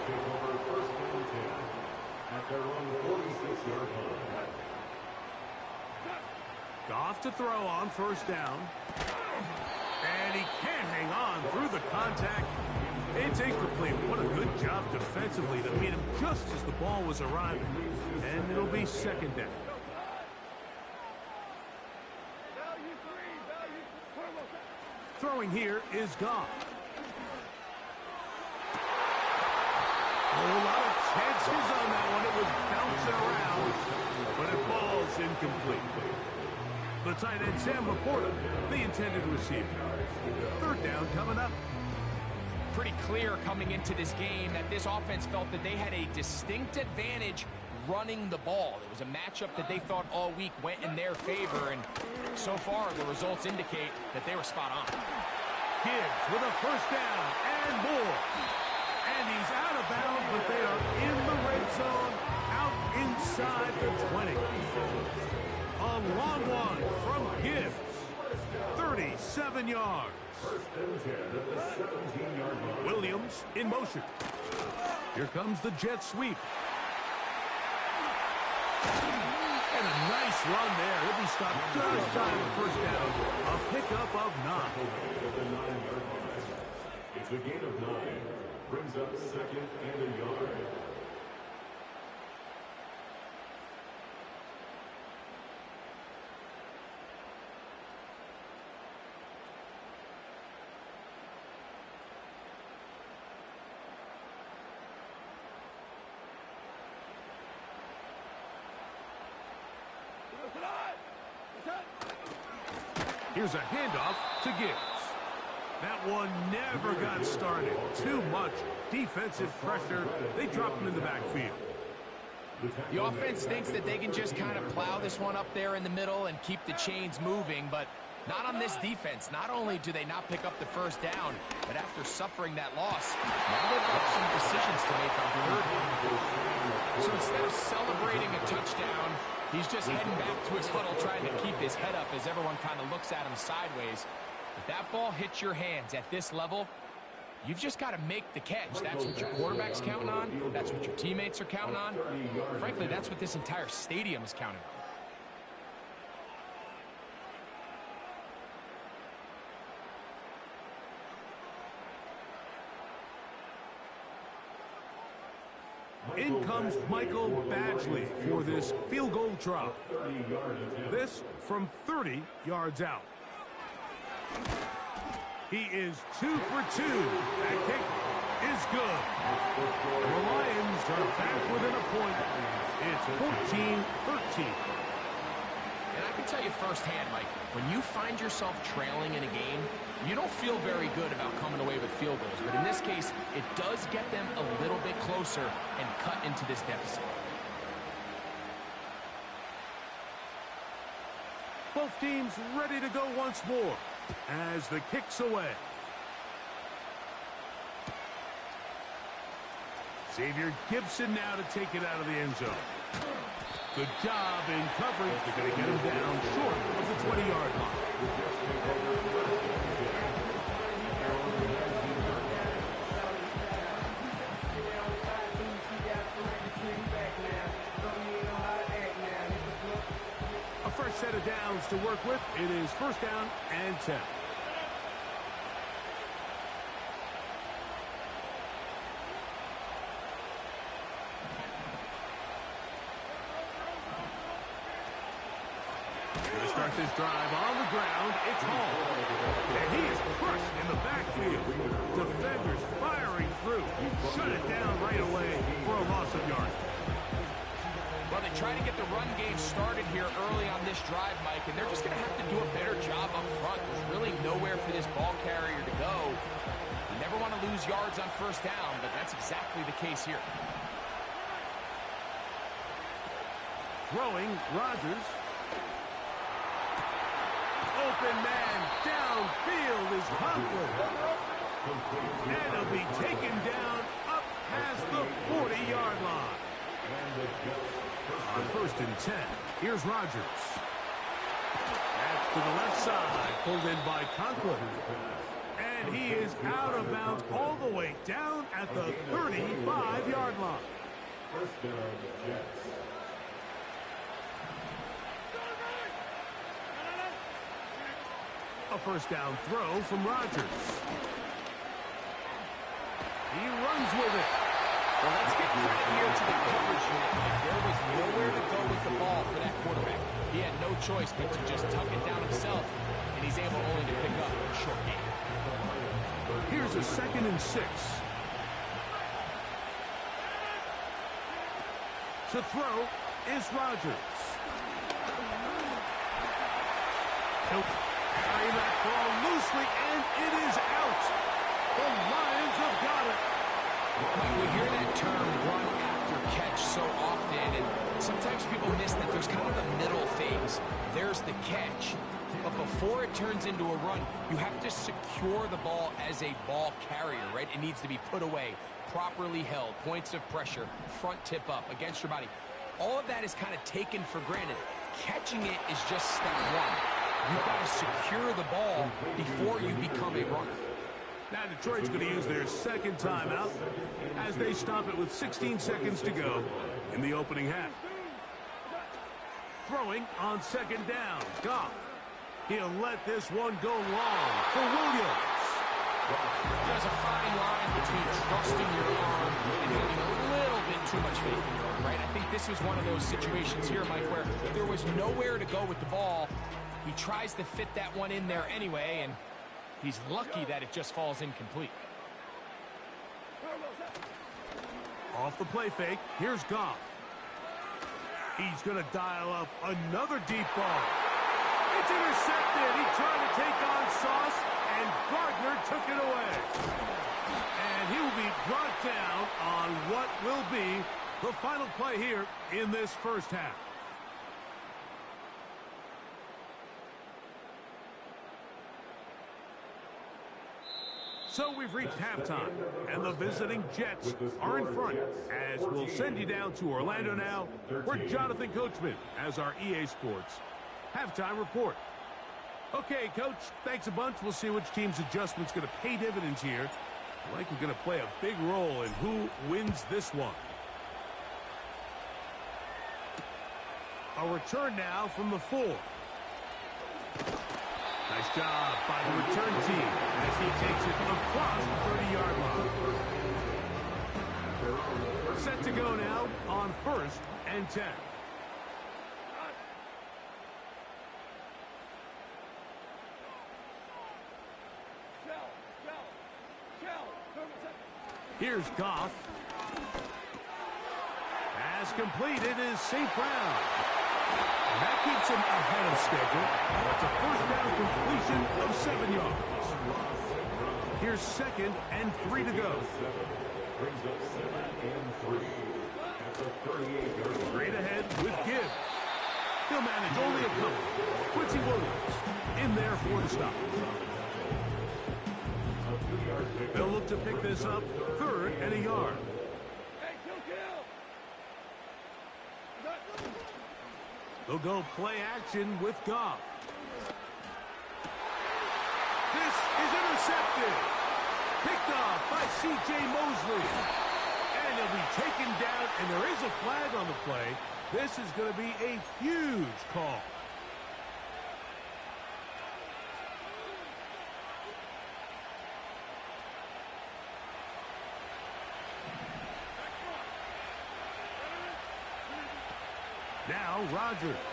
Goff to throw on 1st down. And he can't hang on through the contact. It's incomplete. What a good job defensively to beat him just as the ball was arriving. And it'll be 2nd down. Throwing here is Goff. A whole lot of chances on that one. It was bouncing around, but it falls incomplete. The tight end, Sam Laporta, the intended receiver. 3rd down coming up. Pretty clear coming into this game that this offense felt that they had a distinct advantage running the ball. It was a matchup that they thought all week went in their favor, and so far the results indicate that they were spot on. Gibbs with a 1st down and more. And he's out of bounds, but they are in the red zone, out inside the 20. A long one from Gibbs. 37 yards. Williams in motion. Here comes the jet sweep. And a nice run there. He'll be stopped just shy of the 1st down. A pickup of 9. It's a gain of 9. Brings up 2nd and a yard. Here's a handoff to Gibbs. That one never got started. Too much defensive pressure. They dropped him in the backfield. The offense thinks that they can just kind of plow this one up there in the middle and keep the chains moving, but not on this defense. Not only do they not pick up the first down, but after suffering that loss, now they've got some decisions to make on third down. So instead of celebrating a touchdown, he's just heading back to his huddle trying to keep his head up as everyone kind of looks at him sideways. If that ball hits your hands at this level, you've just got to make the catch. That's what your quarterback's counting on. That's what your teammates are counting on. Frankly, that's what this entire stadium is counting on. In comes Michael Badgley for this field goal try. This from 30 yards out. He is 2 for 2. That kick is good. The Lions are back within a point. It's 14-13. And I can tell you firsthand, Mike, when you find yourself trailing in a game, you don't feel very good about coming away with field goals. But in this case, it does get them a little bit closer and cut into this deficit. Both teams ready to go once more as the kick's away. Xavier Gibson now to take it out of the end zone. Good job in coverage. They're going to get him down short of the 20-yard line. A fresh set of downs to work with. It is first down and 10. Start this drive on the ground. It's Hall. And he is crushed in the backfield. Defenders firing through. Shut it down right away for a loss of yards. Well, they try to get the run game started here early on this drive, Mike, and they're just going to have to do a better job up front. There's really nowhere for this ball carrier to go. You never want to lose yards on first down, but that's exactly the case here. Throwing, Rodgers. Open man downfield is Conklin. And he'll be taken down up past the 40-yard line. On first and 10, here's Rodgers. Back to the left side, pulled in by Conklin. And he is out of bounds all the way down at the 35-yard line. First down, Jets. A first down throw from Rodgers. He runs with it. Well, let's get credit here to the coverage unit. There was nowhere to go with the ball for that quarterback. He had no choice but to just tuck it down himself, and he's able only to pick up a short gain. Here's a 2nd and 6. To throw is Rodgers. He'll carry that ball loosely, and it is out. The Lions have got it. We hear that term run after catch so often, and sometimes people miss that there's kind of a middle phase. There's the catch, but before it turns into a run, you have to secure the ball as a ball carrier, right? It needs to be put away, properly held, points of pressure, front tip up against your body. All of that is kind of taken for granted. Catching it is just step one. You've got to secure the ball before you become a runner. Now Detroit's going to use their second timeout as they stop it with 16 seconds to go in the opening half. Throwing on second down, Goff. He'll let this one go long for Williams. There's a fine line between trusting your arm and having a little bit too much faith in your arm, right? I think this is one of those situations here, Mike, where there was nowhere to go with the ball. He tries to fit that one in there anyway, and he's lucky that it just falls incomplete. Off the play fake, here's Goff. He's going to dial up another deep ball. It's intercepted. He tried to take on Sauce, and Gardner took it away. And he will be brought down on what will be the final play here in this first half. So we've reached halftime, and the visiting Jets are in front, as we'll send you down to Orlando now for Jonathan Coachman as our EA Sports halftime report. Okay, Coach, thanks a bunch. We'll see which team's adjustment's going to pay dividends here. I like we're going to play a big role in who wins this one. A return now from the 4. Nice job by the return team as he takes it across the 30-yard line. Set to go now on 1st and 10. Here's Goff. Pass completed is St. Brown. And that keeps him ahead of schedule. That's a first down completion of 7 yards. Here's 2nd and 3 to go. Straight ahead with Gibbs. He'll manage only a couple. Quincy Williams in there for the stop. They'll look to pick this up 3rd and a yard. They'll go play action with Goff. This is intercepted. Picked off by C.J. Mosley. And he'll be taken down, and there is a flag on the play. This is going to be a huge call. Now Rodgers.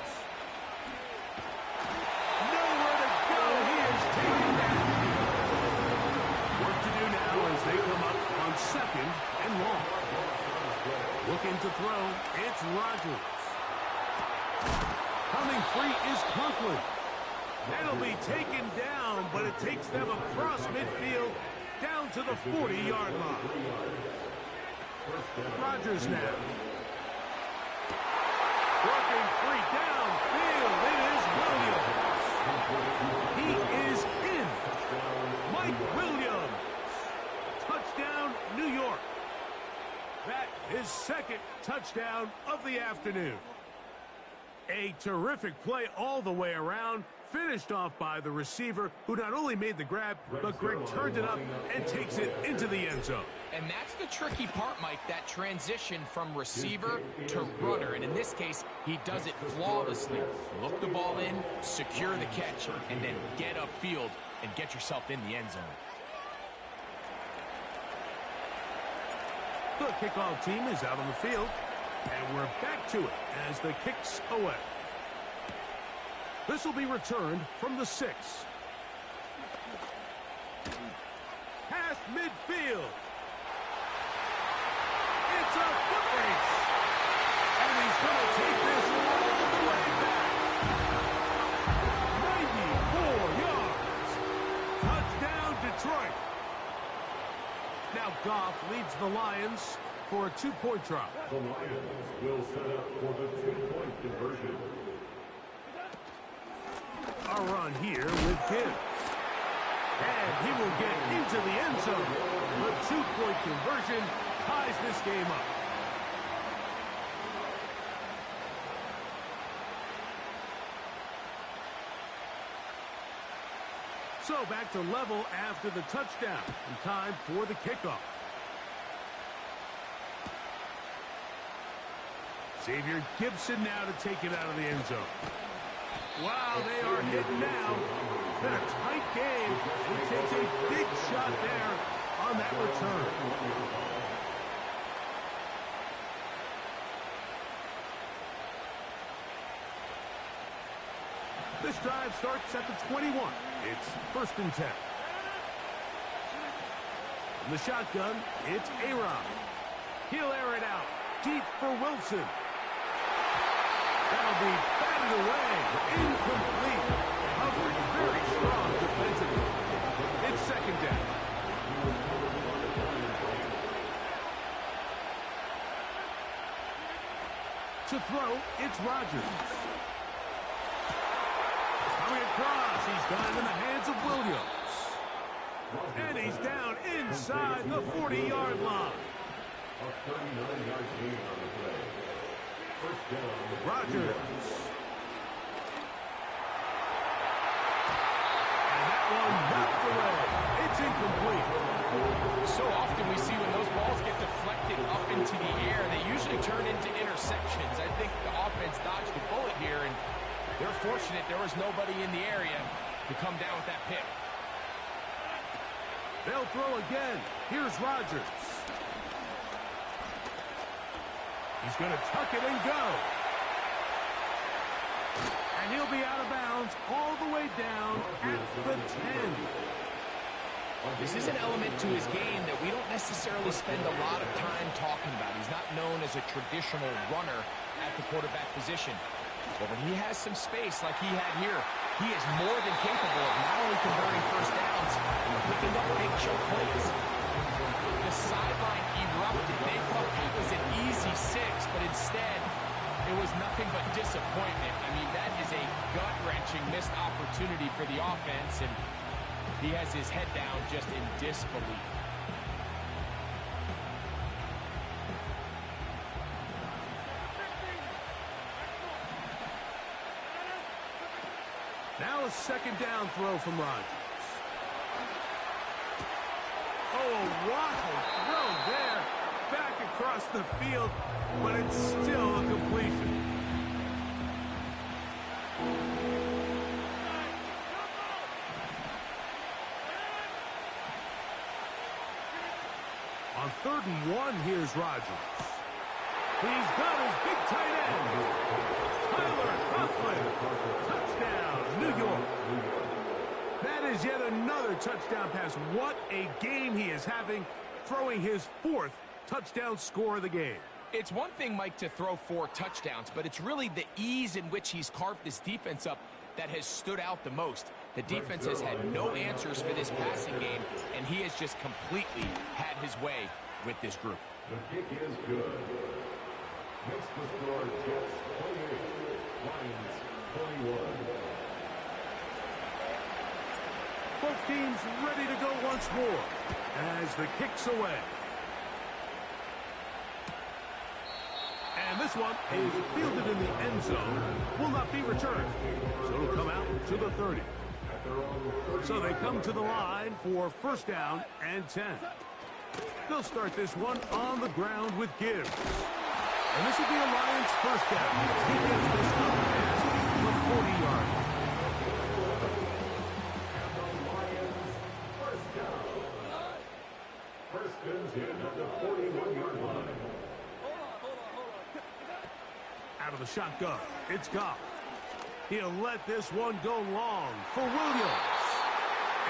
Nowhere to go. He is taken down. Work to do now as they come up on 2nd and long. Looking to throw. It's Rodgers. Coming free is Conklin. That'll be taken down, but it takes them across midfield down to the 40-yard line. Rodgers now. Working free downfield. It is Williams. He is in. Mike Williams. Touchdown, New York. That is 2nd touchdown of the afternoon. A terrific play all the way around. Finished off by the receiver, who not only made the grab, but Greg turned it up and takes it into the end zone. And that's the tricky part, Mike, that transition from receiver to runner. And in this case, he does it flawlessly. Look the ball in, secure the catch, and then get upfield and get yourself in the end zone. The kickoff team is out on the field, and we're back to it as the kick's away. This will be returned from the 6. Past midfield. It's a foot race. And he's going to take this all the way back. 94 yards. Touchdown, Detroit. Now Goff leads the Lions for a 2-point try. The Lions will set up for the 2-point conversion. A run here with Gibbs. And he will get into the end zone. The 2-point conversion ties this game up. So back to level after the touchdown. And time for the kickoff. Xavier Gibson now to take it out of the end zone. Wow, they are hitting now. Been a tight game. He takes a big shot there on that return. This drive starts at the 21. It's 1st and 10. From the shotgun, it's A-Rod. He'll air it out deep for Wilson. That'll be batted away. Incomplete. Coverage very strong defensively. It's second down. To throw, it's Rodgers. Coming across, he's got it in the hands of Williams. And he's down inside the 40-yard line. A 39-yard gain on the play. First down, Rodgers. And that one knocked away. It's incomplete. So often we see when those balls get deflected up into the air, they usually turn into interceptions. I think the offense dodged the bullet here, and they're fortunate there was nobody in the area to come down with that pick. They'll throw again. Here's Rodgers. He's going to tuck it and go. And he'll be out of bounds all the way down at the 10. This is an element to his game that we don't necessarily spend a lot of time talking about. He's not known as a traditional runner at the quarterback position. But when he has some space like he had here, he is more than capable of not only converting first downs, but picking up big choke plays. The sideline erupted. They thought that was an easy 6, but instead, it was nothing but disappointment. I mean, that is a gut-wrenching missed opportunity for the offense, and he has his head down just in disbelief. Now a second down throw from Rodgers. Oh, a waffle throw there. Back across the field, but it's still a completion. On 3rd and 1, here's Rodgers. He's got his big tight end. Tyler Coughlin. Touchdown, New York. That is yet another touchdown pass. What a game he is having, throwing his 4th touchdown score of the game. It's one thing, Mike, to throw 4 touchdowns, but it's really the ease in which he's carved this defense up that has stood out the most. The defense has had no answers for this passing game, and he has just completely had his way with this group. the kick is good. Makes the score Jets 28, Lions 21. Both teams ready to go once more as the kick's away. And this one is fielded in the end zone, will not be returned. So it'll come out to the 30. So they come to the line for first down and 10. They'll start this one on the ground with Gibbs. And this will be a Lions first down. He gets this up past the 40-yard line. First and 10 at the 41-yard line. Out of the shotgun, it's Goff. He'll let this one go long for Williams.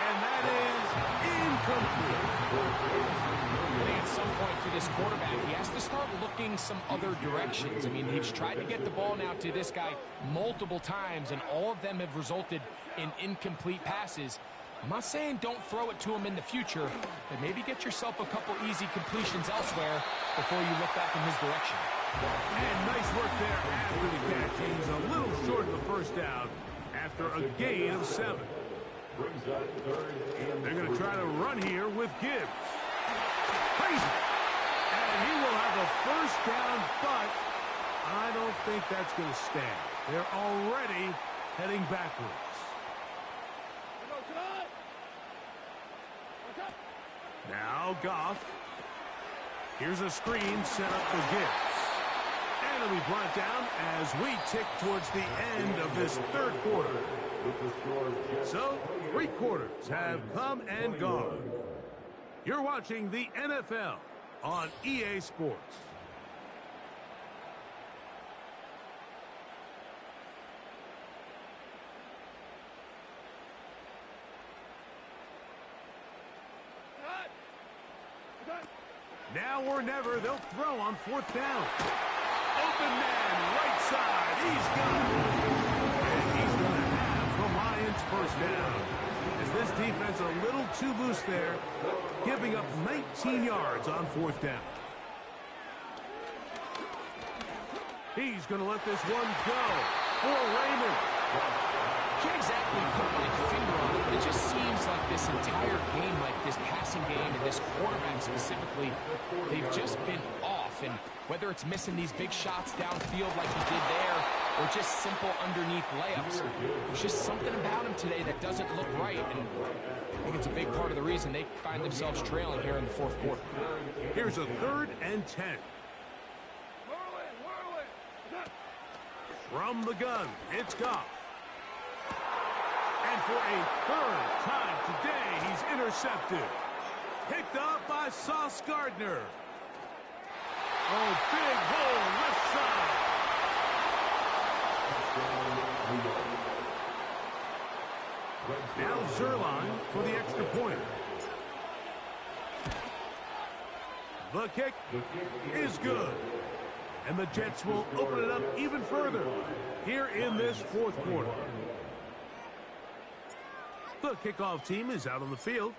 And that is incomplete. I think at some point for this quarterback, he has to start looking some other directions. I mean, he's tried to get the ball now to this guy multiple times, and all of them have resulted in incomplete passes. I'm not saying don't throw it to him in the future, but maybe get yourself a couple easy completions elsewhere before you look back in his direction. And nice work there after the catch. He's a little short of the first down after a gain of 7. They're going to try to run here with Gibbs. Crazy. And he will have a first down, but I don't think that's going to stand. They're already heading backwards. Now Goff. Here's a screen set up for Gibbs. And it'll be brought down as we tick towards the end of this third quarter. So, 3 quarters have come and gone. You're watching the NFL on EA Sports. Now or never, they'll throw on 4th down. Open man, right side. He's got it. And he's going to have the Lions first down. As this defense a little too loose there, giving up 19 yards on fourth down. He's going to let this one go for Raymond. Can't exactly put my finger on it, but it just seems like this entire game, like this passing game and this quarterback specifically, they've just been off. And whether it's missing these big shots downfield like he did there, or just simple underneath layups, there's just something about him today that doesn't look right. And I think it's a big part of the reason they find themselves trailing here in the fourth quarter. Here's a 3rd and 10. From the gun, it's Goff. And for a 3rd time today, he's intercepted. Picked up by Sauce Gardner. Oh, big hole left side. Now Zerline for the extra point. The kick is good. And the Jets will open it up even further here in this fourth quarter. The kickoff team is out on the field,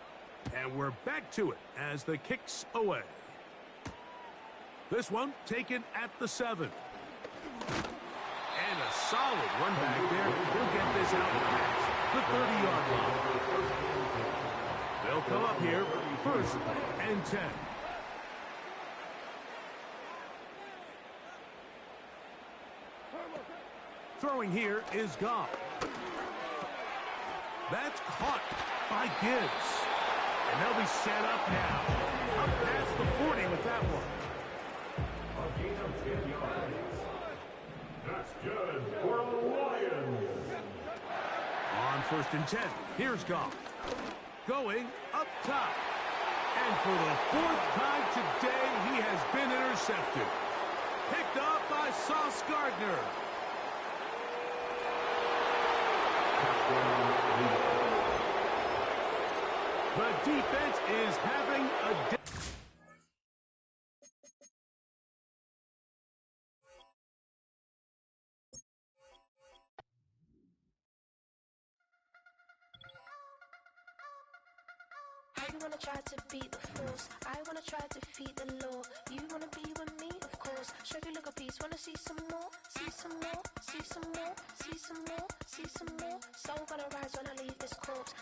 and we're back to it as the kick's away. This one taken at the 7. And a solid run back there. He'll get this out past the 30-yard line. They'll come up here 1st and 10. Throwing here is Goff. That's caught by Gibbs. And they'll be set up now. Up past the 40 with that one. A gain of 10 yards. That's good for the Lions. On 1st and 10, here's Goff. Going up top. And for the 4th time today, he has been intercepted. Picked up by Sauce Gardner. The defense is having a day. You wanna try to beat the force, I wanna try to defeat the law. You wanna be with me, of course. Show you look a piece, wanna see some more, see some more, see some more, see some more, see some more. Soul gonna rise when I leave this corpse.